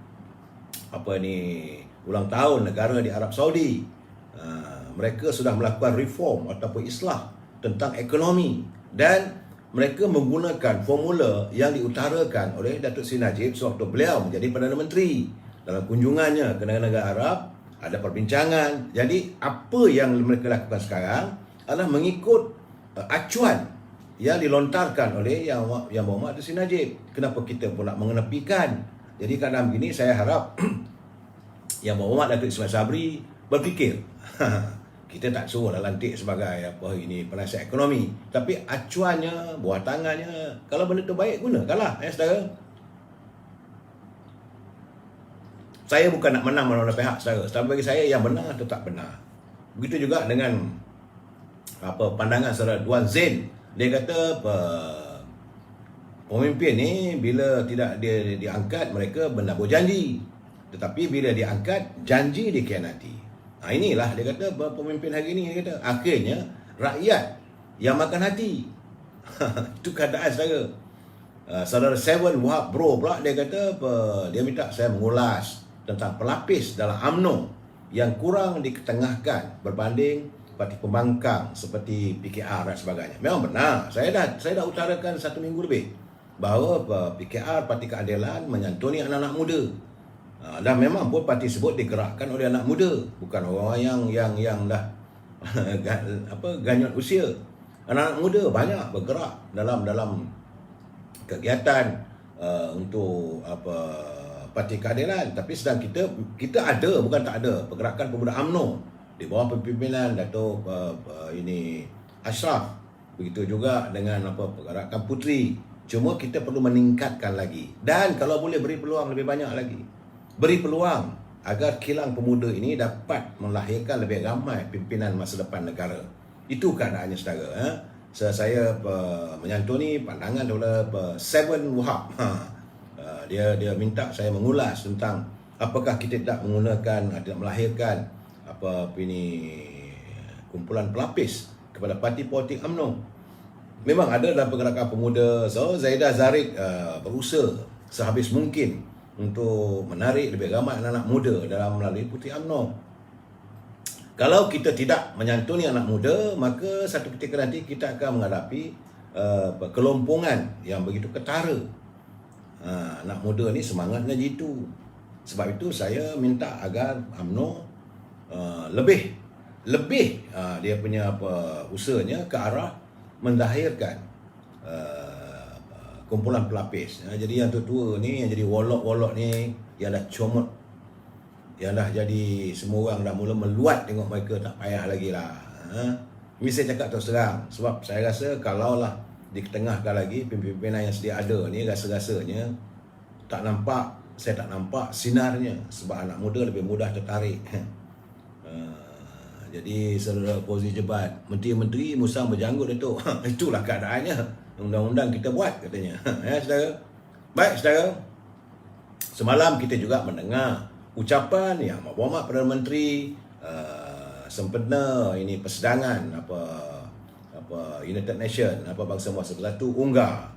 [SPEAKER 1] ulang tahun negara di Arab Saudi. Mereka sudah melakukan reform ataupun islah tentang ekonomi, dan mereka menggunakan formula yang diutarakan oleh Datuk Seri Najib sewaktu beliau menjadi Perdana Menteri. Dalam kunjungannya ke negara-negara Arab, ada perbincangan. Jadi apa yang mereka lakukan sekarang adalah mengikut acuan yang dilontarkan oleh Yang Berhormat Datuk Seri Najib. Kenapa kita pula mengenepikan? Jadi kadang begini saya harap Yang Berhormat Datuk Ismail Sabri berfikir. Kita tak suruh lantik sebagai penasihat ekonomi, tapi acuannya, buah tangannya, kalau benda tu baik, gunakanlah, saudara. Saya bukan nak menang mana-mana pihak, saudara. Tapi bagi saya yang benar tetap benar. Begitu juga dengan pandangan saudara Duan Zain. Dia kata pemimpin ni bila tidak dia diangkat, mereka bernabur janji. Tetapi bila diangkat, janji dikhianati. Inilah dia kata pemimpin hari ini, dia kata akhirnya rakyat yang makan hati. Itu keadaan saudara. Saudara Seven Wahab Bro pula dia kata dia minta saya mengulas tentang pelapis dalam UMNO yang kurang diketengahkan berbanding parti pembangkang seperti PKR dan sebagainya. Memang benar. Saya dah utarakan 1 minggu lebih bahawa PKR, Parti Keadilan, menyantuni anak-anak muda. Dan memang pun parti tersebut digerakkan oleh anak muda, bukan orang yang dah ganyot usia. Anak-anak muda banyak bergerak dalam kegiatan untuk Parti Keadilan. Tapi sedang kita ada, bukan tak ada, pergerakan pemuda UMNO di bawah pimpinan Dato' Ashraf. Begitu juga dengan pergerakan Puteri. Cuma kita perlu meningkatkan lagi. Dan kalau boleh beri peluang lebih banyak lagi. Beri peluang agar kilang pemuda ini dapat melahirkan lebih ramai pimpinan masa depan negara. Itu keadaannya saudara. Saya menyantuni pandangan daripada Seven Wahab. Dia minta saya mengulas tentang apakah kita tidak menggunakan, tidak melahirkan kumpulan pelapis kepada parti politik UMNO. Memang ada dalam pergerakan pemuda. So Zaidah Zarif berusaha sehabis mungkin untuk menarik lebih ramai anak-anak muda dalam melalui Puteri UMNO. Kalau kita tidak menyantuni anak muda, maka satu ketika nanti kita akan menghadapi kelompongan yang begitu ketara. Anak muda ni semangatnya gitu. Sebab itu saya minta agar UMNO lebih dia punya usahanya ke arah mendahirkan kumpulan pelapis. Jadi yang tua-tua ni, yang jadi wolok-wolok ni, yang dah comot, yang dah jadi semua orang dah mula meluat tengok mereka, tak payah lagi lah. Ini saya cakap terus terang. Sebab saya rasa kalaulah diketengahkan lagi pimpinan yang sedia ada ni, rasa-rasanya saya tak nampak sinarnya. Sebab anak muda lebih mudah tertarik. Jadi saudara Fauzi Jebat, menteri-menteri musang berjanggut itu. Itulah keadaannya. Undang-undang kita buat katanya. Ya saudara. Baik saudara. Semalam kita juga mendengar ucapan yang berhormat Perdana Menteri sempena ini persidangan United Nation bangsa Muasa Bersatu UNGA.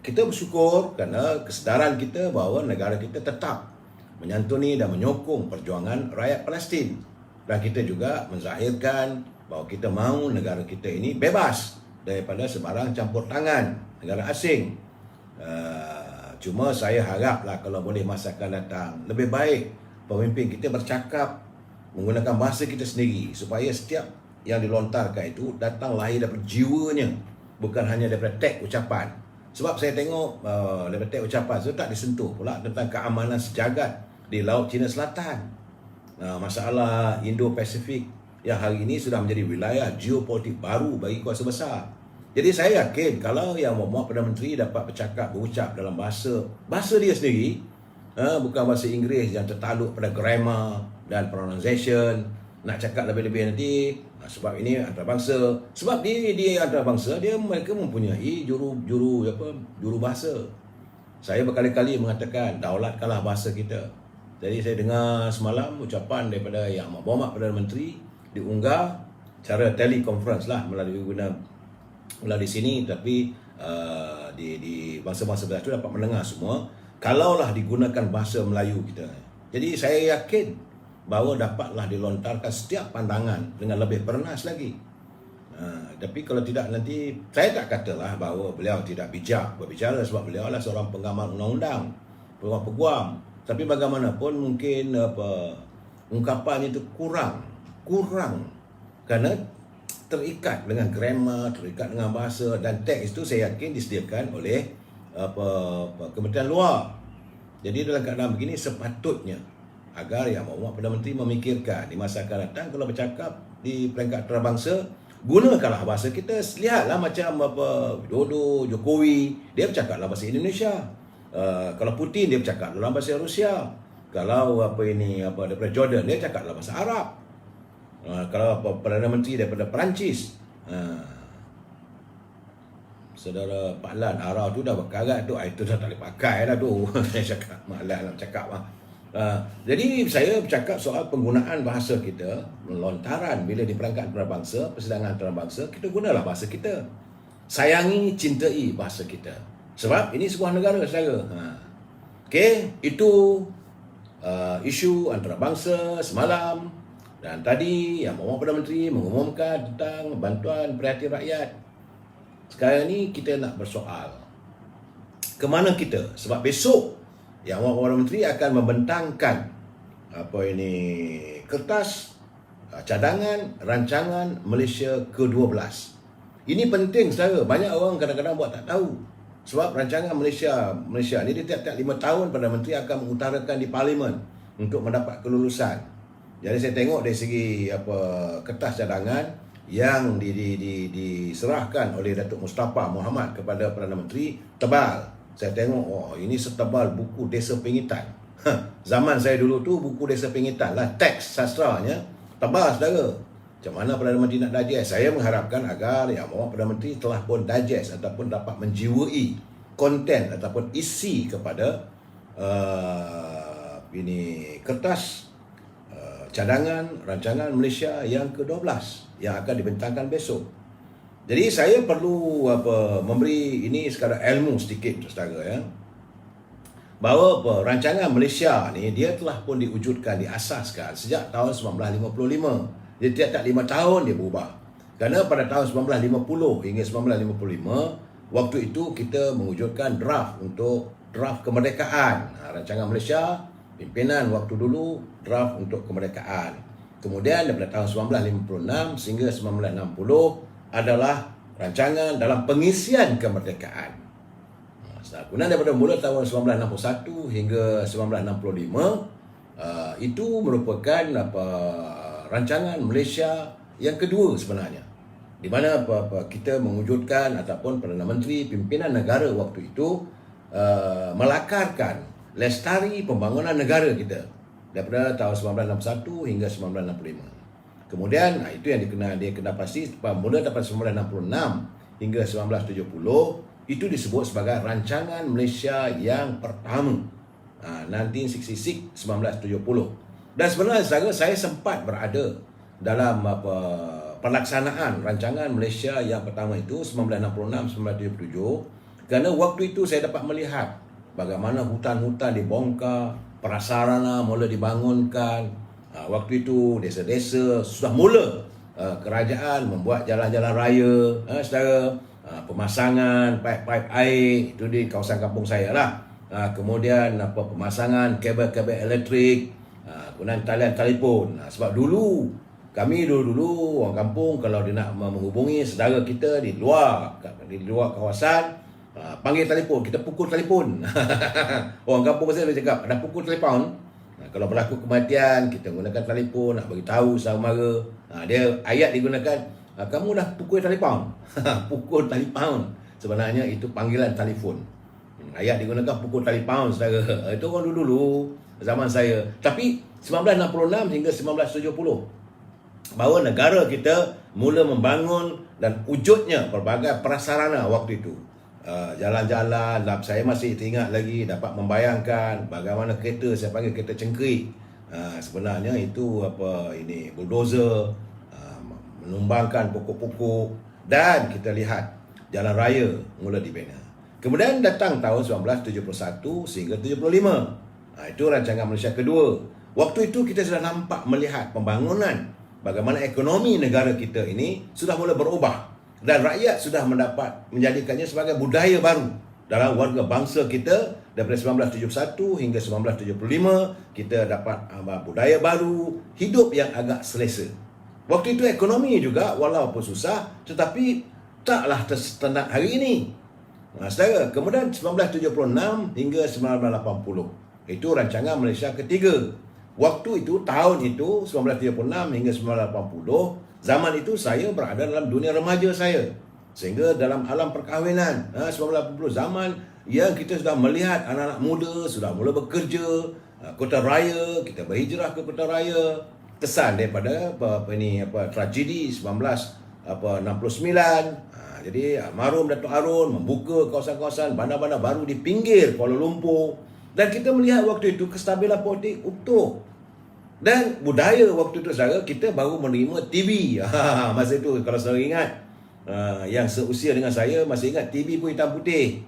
[SPEAKER 1] Kita bersyukur kerana kesedaran kita bahawa negara kita tetap menyantuni dan menyokong perjuangan rakyat Palestin. Dan kita juga menzahirkan bahawa kita mahu negara kita ini bebas daripada sebarang campur tangan negara asing. Cuma saya haraplah kalau boleh masa akan datang, lebih baik pemimpin kita bercakap menggunakan bahasa kita sendiri, supaya setiap yang dilontarkan itu datang lahir daripada jiwanya, bukan hanya daripada teks ucapan. Sebab saya tengok daripada teks ucapan itu tak disentuh pula tentang keamanan sejagat di Laut Cina Selatan. Masalah Indo-Pasifik yang hari ini sudah menjadi wilayah geopolitik baru bagi kuasa besar. Jadi saya yakin kalau yang memuat Perdana Menteri dapat berucap dalam bahasa dia sendiri, bukan bahasa Inggeris yang tertaluk pada grammar dan pronunciation, nak cakap lebih-lebih nanti sebab ini antarabangsa. Sebab dia antarabangsa, mereka mempunyai juru bahasa. Saya berkali-kali mengatakan daulatkanlah bahasa kita. Jadi saya dengar semalam ucapan daripada yang berhormat Perdana Menteri diunggah cara teleconference lah melalui sini, tapi di bangsa-bangsa bersatu dapat mendengar semua kalaulah digunakan bahasa Melayu kita. Jadi saya yakin bahawa dapatlah dilontarkan setiap pandangan dengan lebih bernas lagi. Tapi kalau tidak nanti, saya tak katalah bahawa beliau tidak bijak berbicara sebab beliau adalah seorang pengamal undang-undang, peguam. Tapi bagaimanapun mungkin ungkapan itu kurang kerana terikat dengan grammar, terikat dengan bahasa, dan teks itu saya yakin disediakan oleh Kementerian Luar. Jadi dalam keadaan begini sepatutnya agar yang berhormat Perdana Menteri memikirkan di masa akan datang kalau bercakap di peringkat antarabangsa, gunakanlah bahasa kita. Lihatlah macam Widodo, Jokowi, dia bercakaplah bahasa Indonesia. Kalau Putin dia bercakap dalam bahasa Rusia. Kalau daripada Jordan dia cakap dalam bahasa Arab. Kalau Perdana Menteri daripada Perancis, saudara Pak Lan Arab tu dah berkarat tu, itu dah tak boleh pakai dah tu. Saya cakap Mak Lan nak cakap lah. Jadi saya bercakap soal penggunaan bahasa kita, lontaran bila di perangkat antarabangsa, persidangan antarabangsa, kita gunalah bahasa kita. Sayangi, cintai bahasa kita. Sebab ini sebuah negara, saudara. Okey, itu isu antarabangsa semalam. Dan tadi Yang Berhormat Perdana Menteri mengumumkan tentang bantuan prihatin rakyat. Sekarang ni kita nak bersoal, ke mana kita? Sebab besok Yang Berhormat Perdana Menteri akan membentangkan kertas cadangan rancangan Malaysia ke-12. Ini penting, saudara. Banyak orang kadang-kadang buat tak tahu. Sebab rancangan Malaysia ni di tiap-tiap 5 tahun Perdana Menteri akan mengutarakan di Parlimen untuk mendapat kelulusan. Jadi saya tengok dari segi kertas cadangan yang diserahkan oleh Datuk Mustafa Mohamad kepada Perdana Menteri tebal. Saya tengok, ini setebal buku Desa Pingitan. Zaman saya dulu tu buku Desa Pingitan lah, teks sastranya tebal, saudara. Macam mana Perdana Menteri nak digest? Saya mengharapkan agar Yang Berhormat Perdana Menteri telah pun digest ataupun dapat menjiwai konten ataupun isi kepada kertas cadangan rancangan Malaysia yang ke-12 yang akan dibentangkan besok. Jadi saya perlu memberi ini sekadar ilmu sedikit, saudara, ya. Bahawa rancangan Malaysia ni dia telah pun diwujudkan, diasaskan sejak tahun 1955. Jadi tiap-tiap 5 tahun dia berubah. Kerana pada tahun 1950 hingga 1955, waktu itu kita mewujudkan draft kemerdekaan. Rancangan Malaysia, pimpinan waktu dulu, draft untuk kemerdekaan. Kemudian daripada tahun 1956 sehingga 1960 adalah rancangan dalam pengisian kemerdekaan. Kemudian daripada mula tahun 1961 hingga 1965, itu merupakan rancangan Malaysia yang kedua sebenarnya, di mana kita mewujudkan ataupun Perdana Menteri pimpinan negara waktu itu melakarkan lestari pembangunan negara kita daripada tahun 1961 hingga 1965. Kemudian itu yang dia kena pasti mula daripada 1966 hingga 1970 itu disebut sebagai rancangan Malaysia yang pertama, 1966-1970. Dan sebenarnya, saudara, saya sempat berada dalam pelaksanaan rancangan Malaysia yang pertama itu 1966-1977, kerana waktu itu saya dapat melihat bagaimana hutan-hutan dibongkar, prasarana mula dibangunkan. Waktu itu desa-desa sudah mula kerajaan membuat jalan-jalan raya, saudara, pemasangan paip-paip air itu di kawasan kampung saya lah. Kemudian pemasangan kabel-kabel elektrik, kemudian talian telefon. Sebab kami dulu orang kampung kalau dia nak menghubungi saudara kita di luar kawasan, panggil telefon, kita pukul telefon. Orang kampung saya cakap ada pukul telefon. Kalau berlaku kematian, kita gunakan telefon nak bagi tahu saudara mara. Dia ayat digunakan, kamu dah pukul telefon. Pukul telefon. Sebenarnya itu panggilan telefon. Ayat digunakan pukul telefon, saudara. Itu orang dulu zaman saya. Tapi 1966 hingga 1970 bahawa negara kita mula membangun dan wujudnya pelbagai prasarana waktu itu. Jalan-jalan, saya masih ingat lagi, dapat membayangkan bagaimana kereta, saya panggil kereta cengkerik. Sebenarnya itu bulldozer, menumbangkan pokok-pokok, dan kita lihat jalan raya mula dibina. Kemudian datang tahun 1971 sehingga 75. Itu rancangan Malaysia kedua. Waktu itu kita sudah nampak melihat pembangunan, bagaimana ekonomi negara kita ini sudah mula berubah. Dan rakyat sudah menjadikannya sebagai budaya baru dalam warga bangsa kita. Daripada 1971 hingga 1975, kita dapat budaya baru, hidup yang agak selesa. Waktu itu ekonomi juga walaupun susah, tetapi taklah tersetenak hari ini. Saudara, kemudian 1976 hingga 1980, itu rancangan Malaysia ketiga. Waktu itu, tahun itu, 1936 hingga 1980, zaman itu saya berada dalam dunia remaja saya. Sehingga dalam alam perkahwinan, 1980, zaman yang kita sudah melihat anak-anak muda sudah mula bekerja, kota raya, kita berhijrah ke kota raya. Kesan daripada tragedi 1969. Jadi almarhum Datuk Harun membuka kawasan-kawasan bandar-bandar baru di pinggir Kuala Lumpur. Dan kita melihat waktu itu kestabilan politik utuh. Dan budaya waktu itu saudara, kita baru menerima TV. Masa itu kalau saudara ingat, yang seusia dengan saya masih ingat TV pun hitam putih.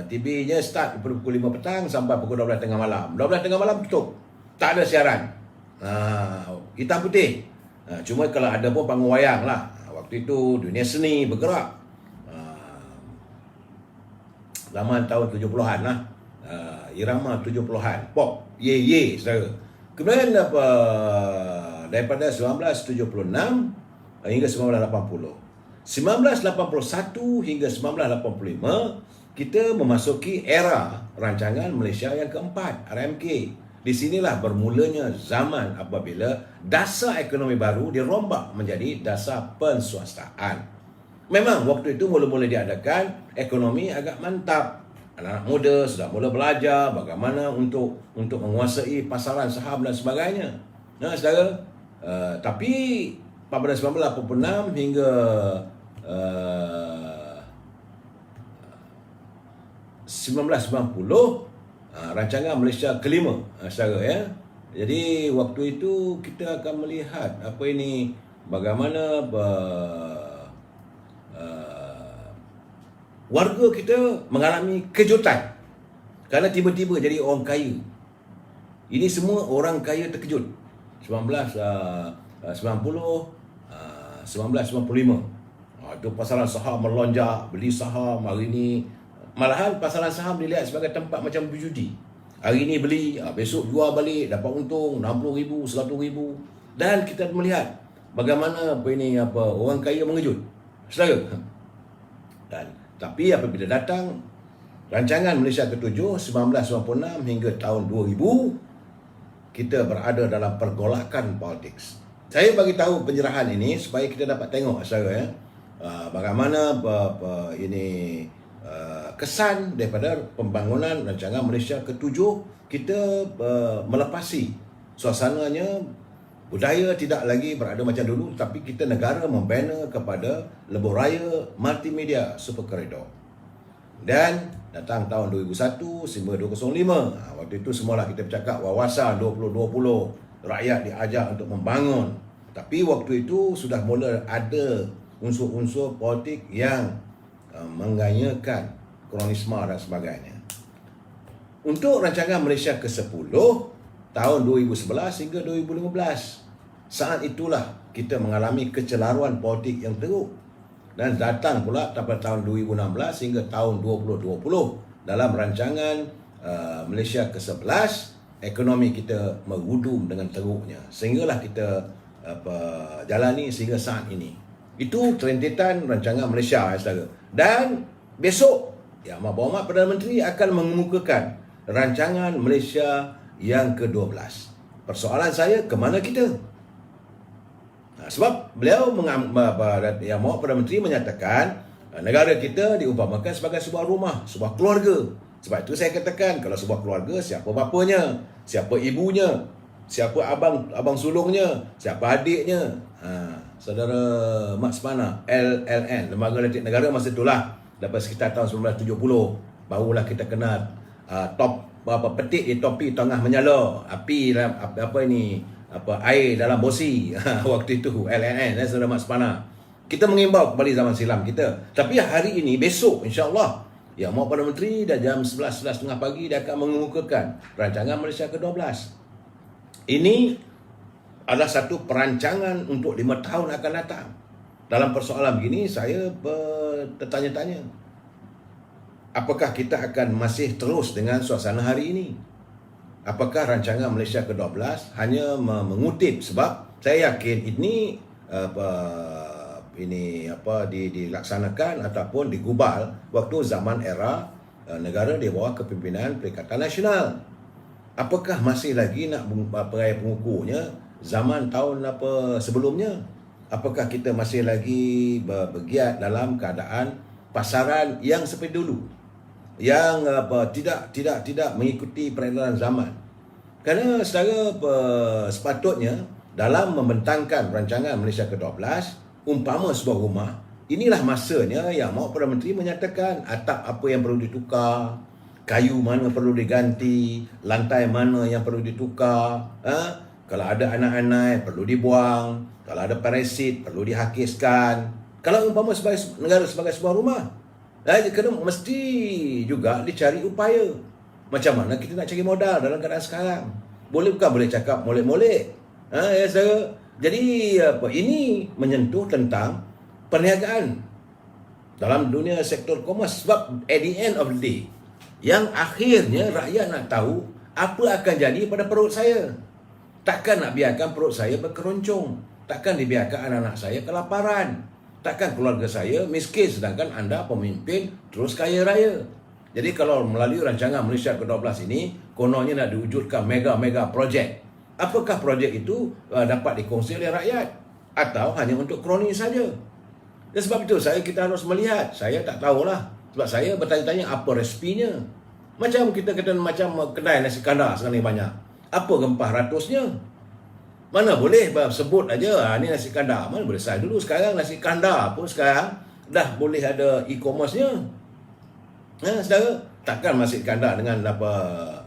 [SPEAKER 1] TV-nya start pukul 5 petang sampai pukul 12 tengah malam. 12 tengah malam tutup. Tak ada siaran. Hitam putih. Cuma kalau ada pun panggung wayang lah. Waktu itu dunia seni bergerak. Zaman tahun 70-an lah. Irama 70-an. Pop. Ye saudara. Kemudian daripada 1976 hingga 1980. 1981 hingga 1985 kita memasuki era rancangan Malaysia yang keempat, RMK. Di sinilah bermulanya zaman apabila dasar ekonomi baru dirombak menjadi dasar penswastaan. Memang waktu itu mula-mula diadakan ekonomi agak mantap. Anak-anak muda sudah mula belajar bagaimana untuk menguasai pasaran saham dan sebagainya. Nah, saudara, tapi pada 1986 hingga 1990 rancangan Malaysia kelima, saudara ya. Jadi waktu itu kita akan melihat apa ini, bagaimana warga kita mengalami kejutan kerana tiba-tiba jadi orang kaya. Ini semua orang kaya terkejut. 1990, 1995. Itu pasaran saham melonjak, beli saham hari ini. Malahan pasaran saham dilihat sebagai tempat macam berjudi. Hari ini beli, besok jual balik, dapat untung 60,000, 100,000. Dan kita melihat bagaimana orang kaya mengejut. Saudara. Tapi apabila datang rancangan Malaysia ke-7 1996 hingga tahun 2000, kita berada dalam pergolakan politik. Saya bagi tahu penyerahan ini supaya kita dapat tengok saudara ya. Bagaimana kesan daripada pembangunan rancangan Malaysia ke-7, kita melepasi suasananya, budaya tidak lagi berada macam dulu, tapi kita negara membina kepada lebuh raya multimedia super koridor. Dan datang tahun 2001 sehingga 2005, waktu itu semualah kita bercakap wawasan 2020, rakyat diajak untuk membangun. Tapi waktu itu sudah mula ada unsur-unsur politik yang mengganyakan kronisme dan sebagainya. Untuk rancangan Malaysia ke-10 tahun 2011 hingga 2015, saat itulah kita mengalami kecelaruan politik yang teruk. Dan datang pula pada tahun 2016 hingga tahun 2020 dalam rancangan Malaysia ke-11, ekonomi kita merudum dengan teruknya. Sehinggalah kita jalani sehingga saat ini. Itu rentetan rancangan Malaysia, saudara. Dan besok Yang Berhormat Perdana Menteri akan mengemukakan rancangan Malaysia yang ke-12. Persoalan saya, ke mana kita? Sebab beliau Yang Berhormat Perdana Menteri menyatakan negara kita diumpamakan sebagai sebuah rumah, sebuah keluarga. Sebab itu saya katakan, kalau sebuah keluarga, siapa bapanya, siapa ibunya, siapa abang sulungnya, siapa adiknya. Saudara Mat Semana, LLN, Lembaga Letik Negara masa itulah, dapat sekitar tahun 1970, barulah kita kenal petik di topi tengah menyala, api dalam air dalam bosi. Waktu itu LLN, Saudara Mat Semana. Kita mengimbau kembali zaman silam kita. Tapi hari ini, besok insya-Allah, Yang Berhormat Perdana Menteri dah jam 11.30 pagi dia akan mengemukakan rancangan Malaysia ke-12. Ini adalah satu perancangan untuk 5 tahun akan datang. Dalam persoalan begini, saya tertanya-tanya, apakah kita akan masih terus dengan suasana hari ini? Apakah rancangan Malaysia ke-12 hanya mengutip, sebab saya yakin ini dilaksanakan ataupun digubal waktu zaman era negara di bawah kepimpinan Perikatan Nasional. Apakah masih lagi nak pengukurnya zaman tahun sebelumnya? Apakah kita masih lagi bergiat dalam keadaan pasaran yang seperti dulu, yang tidak mengikuti peredaran zaman? Kerana sepatutnya dalam membentangkan rancangan Malaysia ke-12, umpama sebuah rumah, inilah masanya Yang Berhormat Perdana Menteri menyatakan atap apa yang perlu ditukar, kayu mana perlu diganti, lantai mana yang perlu ditukar, kalau ada anak-anak perlu dibuang, kalau ada parasit perlu dihakiskan. Kalau umpama sebagai negara sebagai sebuah rumah, kena mesti juga dicari upaya. Macam mana kita nak cari modal dalam keadaan sekarang? Bukan boleh cakap molek-molek. Ya saudara. Jadi ini menyentuh tentang perniagaan dalam dunia sektor komersi. Sebab at the end of the day, yang akhirnya rakyat nak tahu apa akan jadi pada perut saya. Takkan nak biarkan perut saya berkeroncong. Takkan dibiarkan anak-anak saya kelaparan. Takkan keluarga saya miskin sedangkan anda pemimpin terus kaya raya. Jadi kalau melalui rancangan Malaysia ke-12 ini, kononnya nak diwujudkan mega-mega projek. Apakah projek itu dapat dikongsi oleh rakyat? Atau hanya untuk kroni saja? Dan sebab itu kita harus melihat. Saya tak tahulah. Sebab saya bertanya-tanya apa resepinya. Macam kita kata macam kedai nasi kandar sekarang ni banyak. Apa rempah ratusnya? Mana boleh sebut aja ni nasi kandar. Mana boleh saya dulu. Sekarang nasi kandar pun sekarang dah boleh ada e-commerce-nya. Saudara, takkan nasi kandar dengan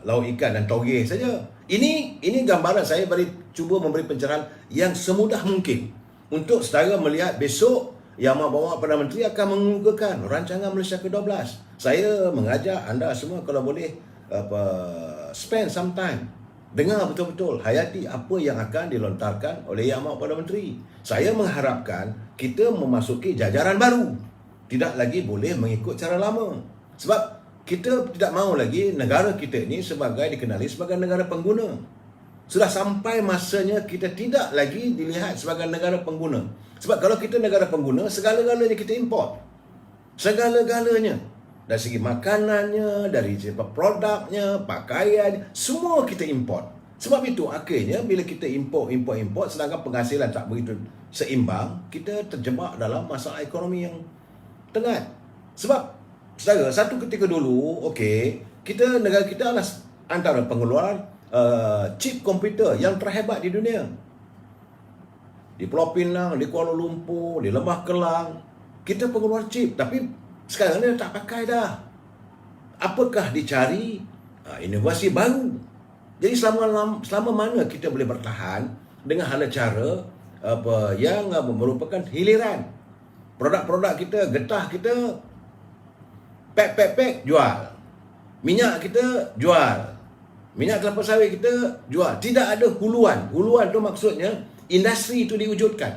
[SPEAKER 1] lauk ikan dan toge saja. Ini gambaran saya cuba memberi pencerahan yang semudah mungkin untuk saudara melihat besok Yang Bawa Perdana Menteri akan mengemukakan rancangan Malaysia ke-12. Saya mengajak anda semua kalau boleh spend some time, dengar betul-betul, hayati apa yang akan dilontarkan oleh Yang Bawa Perdana Menteri. Saya mengharapkan kita memasuki jajaran baru, tidak lagi boleh mengikut cara lama. Sebab kita tidak mahu lagi negara kita ini dikenali sebagai negara pengguna. Sudah sampai masanya kita tidak lagi dilihat sebagai negara pengguna. Sebab kalau kita negara pengguna, segala-galanya kita import. Segala-galanya. Dari segi makanannya, dari segi produknya, pakaian, semua kita import. Sebab itu akhirnya bila kita import, sedangkan penghasilan tak begitu seimbang, kita terjebak dalam masalah ekonomi yang tengah. Sebab, saudara, satu ketika dulu, negara kita adalah antara pengeluaran chip komputer yang terhebat di dunia. Di Pulau Pinang, di Kuala Lumpur, di Lembah Kelang, kita pengeluar chip. Tapi sekarang ni tak pakai dah. Apakah dicari? Inovasi baru. Jadi selama mana kita boleh bertahan dengan hala cara yang merupakan hiliran. Produk-produk kita, getah kita, pack jual. Minyak kita jual. Minyak kelapa sawit kita jual. Tidak ada huluan. Huluan tu maksudnya industri itu diwujudkan.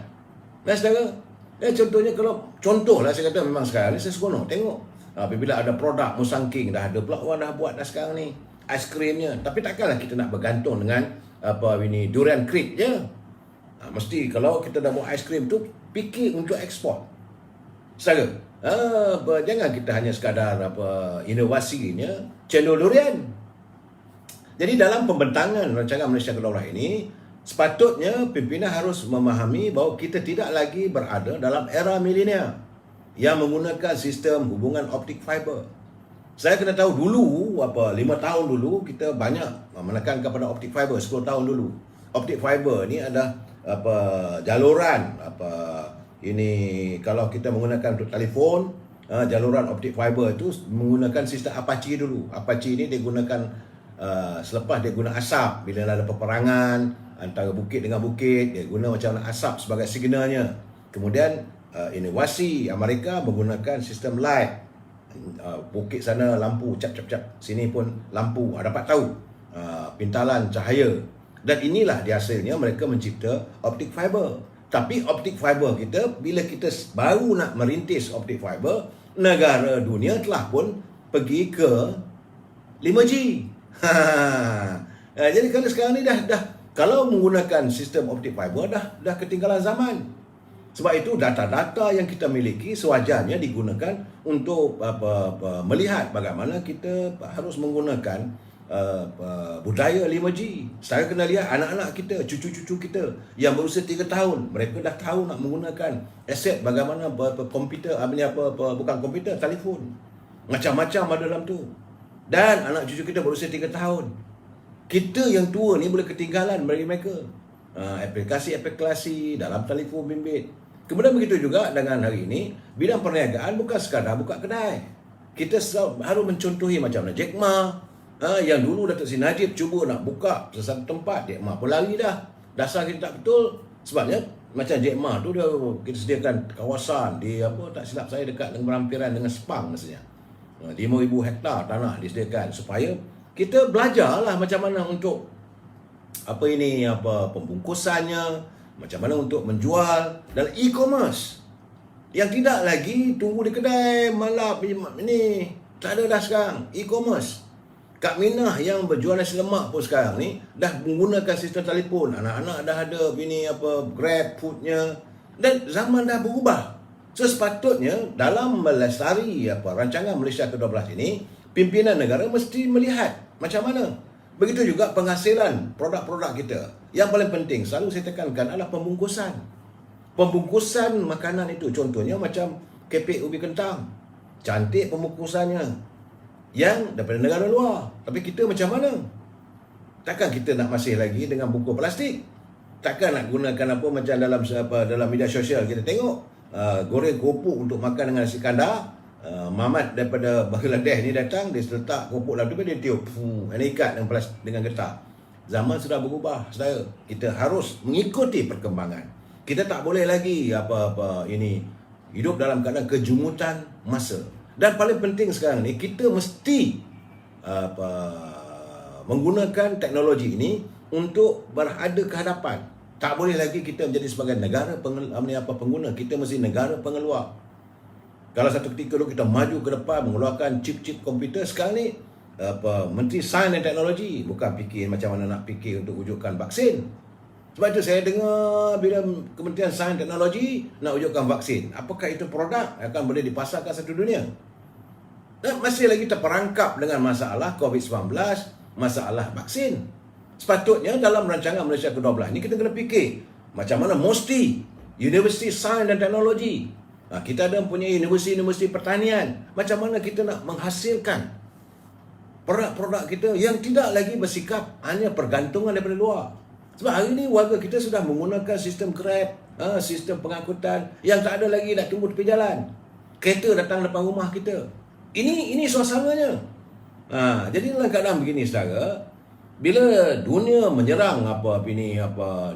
[SPEAKER 1] Saudara, contohnya contohlah saya kata memang sekarang ni saya seronok tengok. Apabila ada produk Musangking, dah ada pula orang dah buat dah sekarang ni aiskrimnya. Tapi takkanlah kita nak bergantung dengan durian crepe je. Mesti kalau kita dah buat aiskrim tu fikir untuk ekspor. Saudara, jangan kita hanya sekadar inovasinya cendol durian. Jadi dalam pembentangan rancangan Malaysia ke-12 ini, sepatutnya pimpinan harus memahami bahawa kita tidak lagi berada dalam era milenial yang menggunakan sistem hubungan optik fiber. Saya kena tahu dulu, 5 tahun dulu, kita banyak menekan kepada optik fiber, 10 tahun dulu. Optik fiber ni ada jaluran, kalau kita menggunakan untuk telefon, jaluran optik fiber itu menggunakan sistem Apache dulu. Apache ni dia gunakan selepas dia guna asap, bila ada peperangan antara bukit dengan bukit, dia guna macam asap sebagai signalnya. Kemudian inovasi Amerika menggunakan sistem light. Bukit sana lampu cap, sini pun lampu, dapat tahu pintalan cahaya. Dan inilah hasilnya mereka mencipta optik fiber. Tapi optik fiber kita, bila kita baru nak merintis optik fiber, negara dunia telah pun pergi ke 5G. Jadi kalau sekarang ni dah kalau menggunakan sistem optik fiber dah ketinggalan zaman. Sebab itu data-data yang kita miliki sewajarnya digunakan untuk melihat bagaimana kita harus menggunakan budaya 5G. Saya kena lihat anak-anak kita, cucu-cucu kita yang berusia 3 tahun, mereka dah tahu nak menggunakan aset bagaimana komputer, bukan komputer, telefon. Macam-macam ada dalam tu. Dan anak cucu kita berusia 3 tahun. Kita yang tua ni boleh ketinggalan bagi mereka. Aplikasi-aplikasi dalam telefon bimbit. Kemudian begitu juga dengan hari ini, bidang perniagaan bukan sekadar buka kedai. Kita harus mencontohi macam mana Jack Ma, yang dulu Datuk Seri Najib cuba nak buka sesuatu tempat, Jack Ma pun lari dah. Dasar kita tak betul. Sebabnya macam Jack Ma tu dia kita sediakan kawasan di tak silap saya dekat dengan berhampiran dengan Sepang maksudnya. 5,000 hektar tanah disediakan supaya kita belajarlah macam mana untuk pembungkusannya, macam mana untuk menjual dan e-commerce. Yang tidak lagi tunggu di kedai malap ini. Tak ada dah sekarang e-commerce. Kak Minah yang berjual nasi lemak pun sekarang ni dah menggunakan sistem telefon. Anak-anak dah ada Grab foodnya, dan zaman dah berubah. So sepatutnya dalam melestari rancangan Malaysia ke-12 ini, pimpinan negara mesti melihat macam mana. Begitu juga penghasilan produk-produk kita. Yang paling penting selalu saya tekankan adalah pembungkusan. Pembungkusan makanan itu, contohnya macam kepek ubi kentang. Cantik pembungkusannya. Yang daripada negara luar. Tapi kita macam mana? Takkan kita nak masih lagi dengan bungkus plastik? Takkan nak gunakan macam dalam media sosial kita tengok goreng kerupuk untuk makan dengan nasi kandar. Mamat daripada Bangladesh ni datang, dia letak kerupuk dalam tu, dia tiup, dia ikat dengan getah. Zaman sudah berubah, saudara. Kita harus mengikuti perkembangan. Kita tak boleh lagi hidup dalam keadaan kejumutan masa. Dan paling penting sekarang ni, kita mesti menggunakan teknologi ini untuk berada ke hadapan. Tak boleh lagi kita menjadi sebagai negara pengguna, kita mesti negara pengeluar. Kalau satu ketika dulu kita maju ke depan mengeluarkan chip-chip komputer, sekarang ni Menteri Sains dan Teknologi bukan fikir macam mana nak fikir untuk wujudkan vaksin. Sebab itu saya dengar bila Kementerian Sains dan Teknologi nak wujudkan vaksin, apakah itu produk yang akan boleh dipasarkan satu dunia? Dan masih lagi terperangkap dengan masalah COVID-19, masalah vaksin. Sepatutnya dalam rancangan Malaysia ke-12 ni kita kena fikir macam mana mesti Universiti Sains dan Teknologi, kita ada punya universiti pertanian, macam mana kita nak menghasilkan produk-produk kita yang tidak lagi bersikap hanya pergantungan daripada luar. Sebab hari ini warga kita sudah menggunakan sistem Grab, sistem pengangkutan yang tak ada lagi nak tunggu tepi jalan. Kereta datang depan rumah kita. Ini suasananya. Jadi dalam keadaan begini, saudara, bila dunia menyerang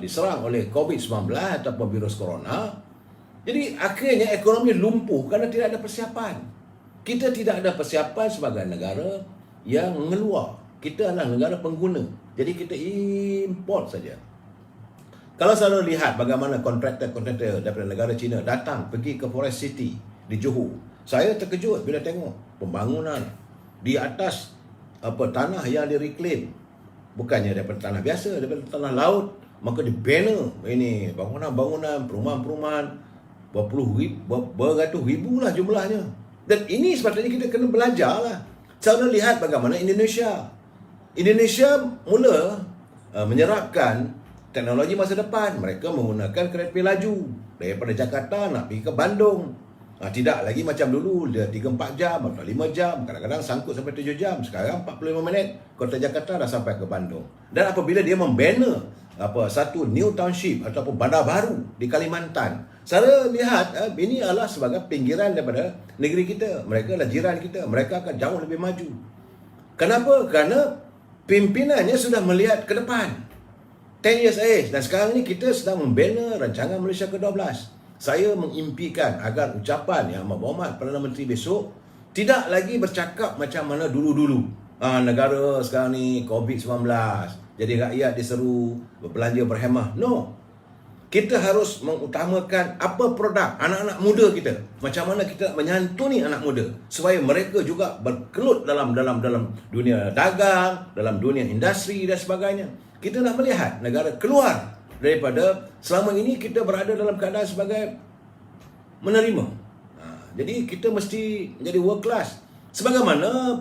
[SPEAKER 1] diserang oleh COVID-19 ataupun virus corona, jadi akhirnya ekonomi lumpuh kerana tidak ada persiapan. Kita tidak ada persiapan sebagai negara yang mengeluar. Kita adalah negara pengguna. Jadi kita import saja. Kalau selalu lihat bagaimana kontraktor daripada negara China datang pergi ke Forest City di Johor, saya terkejut bila tengok pembangunan di atas tanah yang direklaim. Bukannya daripada tanah biasa, daripada tanah laut. Maka di banner ini bangunan-bangunan, perumahan-perumahan, beratus ribu lah jumlahnya. Dan ini sepatutnya kita kena belajar lah. Saya lihat bagaimana Indonesia mula menyerapkan teknologi masa depan. Mereka menggunakan kereta api laju daripada Jakarta nak pergi ke Bandung. Tidak lagi macam dulu dia 3-4 jam atau 5 jam, kadang-kadang sangkut sampai 7 jam. Sekarang 45 minit Kota Jakarta dah sampai ke Bandung. Dan apabila dia membanner satu new township ataupun bandar baru di Kalimantan, saya lihat ini adalah sebagai pinggiran daripada negeri kita. Mereka adalah jiran kita, mereka akan jauh lebih maju. Kenapa? Kerana pimpinannya sudah melihat ke depan, 10 years ahead. Dan sekarang ni kita sedang membina rancangan Malaysia ke-12. Saya mengimpikan agar ucapan Yang Amat Berhormat Perdana Menteri besok tidak lagi bercakap macam mana dulu-dulu. Negara sekarang ni COVID-19, jadi rakyat diseru berbelanja berhemah. No. Kita harus mengutamakan apa produk anak-anak muda kita. Macam mana kita menyantuni anak muda supaya mereka juga berkelut dalam dunia dagang, dalam dunia industri dan sebagainya. Kita nak melihat negara keluar daripada selama ini kita berada dalam keadaan sebagai menerima. Jadi kita mesti menjadi world class. Sebagaimana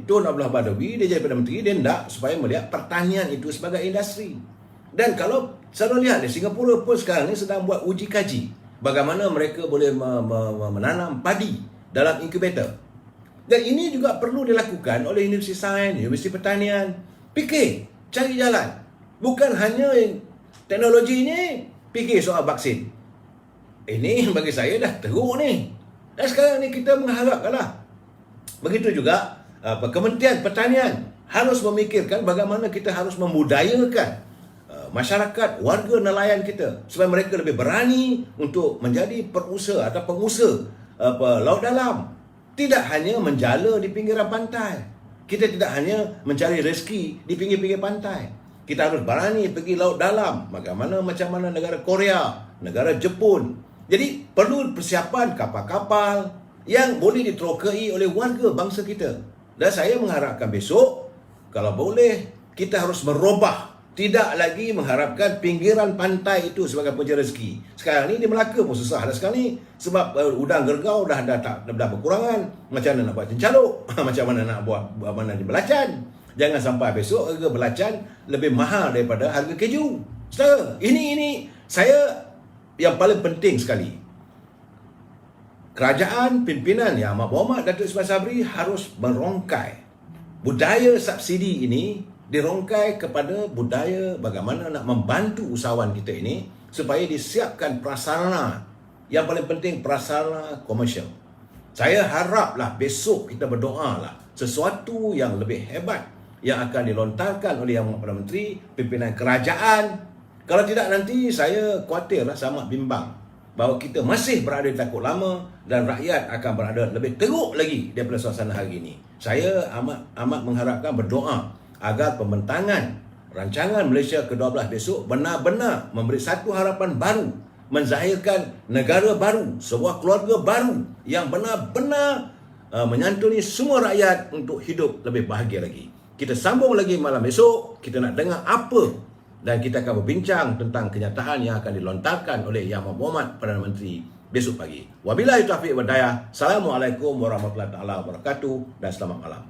[SPEAKER 1] Tun Abdullah Badawi, dia jadi Perdana Menteri, dia hendak supaya melihat pertanian itu sebagai industri. Dan kalau saya lihat di Singapura pun sekarang ni sedang buat uji kaji bagaimana mereka boleh menanam padi dalam inkubator. Dan ini juga perlu dilakukan oleh Universiti Sains, Universiti Pertanian. Fikir, cari jalan. Bukan hanya teknologi ni, fikir soal vaksin. Ini bagi saya dah teruk ni. Dan sekarang ni kita mengharapkanlah Begitu juga Kementerian Pertanian harus memikirkan bagaimana kita harus membudayakan masyarakat, warga nelayan kita supaya mereka lebih berani untuk menjadi perusaha atau pengusaha laut dalam. Tidak hanya menjala di pinggiran pantai. Kita tidak hanya mencari rezeki di pinggir-pinggir pantai. Kita harus berani pergi laut dalam. Macam mana negara Korea, negara Jepun. Jadi perlu persiapan kapal-kapal yang boleh diterokai oleh warga bangsa kita. Dan saya mengharapkan besok, kalau boleh, kita harus merubah. Tidak lagi mengharapkan pinggiran pantai itu sebagai punca rezeki. Sekarang ni di Melaka pun susah dah sekali. Sebab udang gergau dah berkurangan. Macam mana nak buat cencaluk? Macam mana nak buat mana di belacan? Jangan sampai besok harga belacan lebih mahal daripada harga keju. Saudara, ini saya yang paling penting sekali. Kerajaan pimpinan Yang Amat Berhormat Datuk Ismail Sabri harus merongkai budaya subsidi ini, dirongkai kepada budaya bagaimana nak membantu usahawan kita ini supaya disiapkan prasarana. Yang paling penting prasarana komersial. Saya haraplah besok kita berdoalah sesuatu yang lebih hebat yang akan dilontarkan oleh Yang Perdana Menteri, pimpinan kerajaan. Kalau tidak nanti saya khawatirlah, sangat bimbang bahawa kita masih berada di takut lama dan rakyat akan berada lebih teruk lagi daripada suasana hari ini. Saya amat mengharapkan, berdoa agar pembentangan rancangan Malaysia ke-12 besok benar-benar memberi satu harapan baru, menzahirkan negara baru, sebuah keluarga baru yang benar-benar menyantuni semua rakyat untuk hidup lebih bahagia lagi. Kita sambung lagi malam esok, kita nak dengar apa, dan kita akan berbincang tentang kenyataan yang akan dilontarkan oleh Yang Amat Berhormat Perdana Menteri besok pagi. Wabillahi taufiq wal hidayah. Assalamualaikum warahmatullahi wabarakatuh dan selamat malam.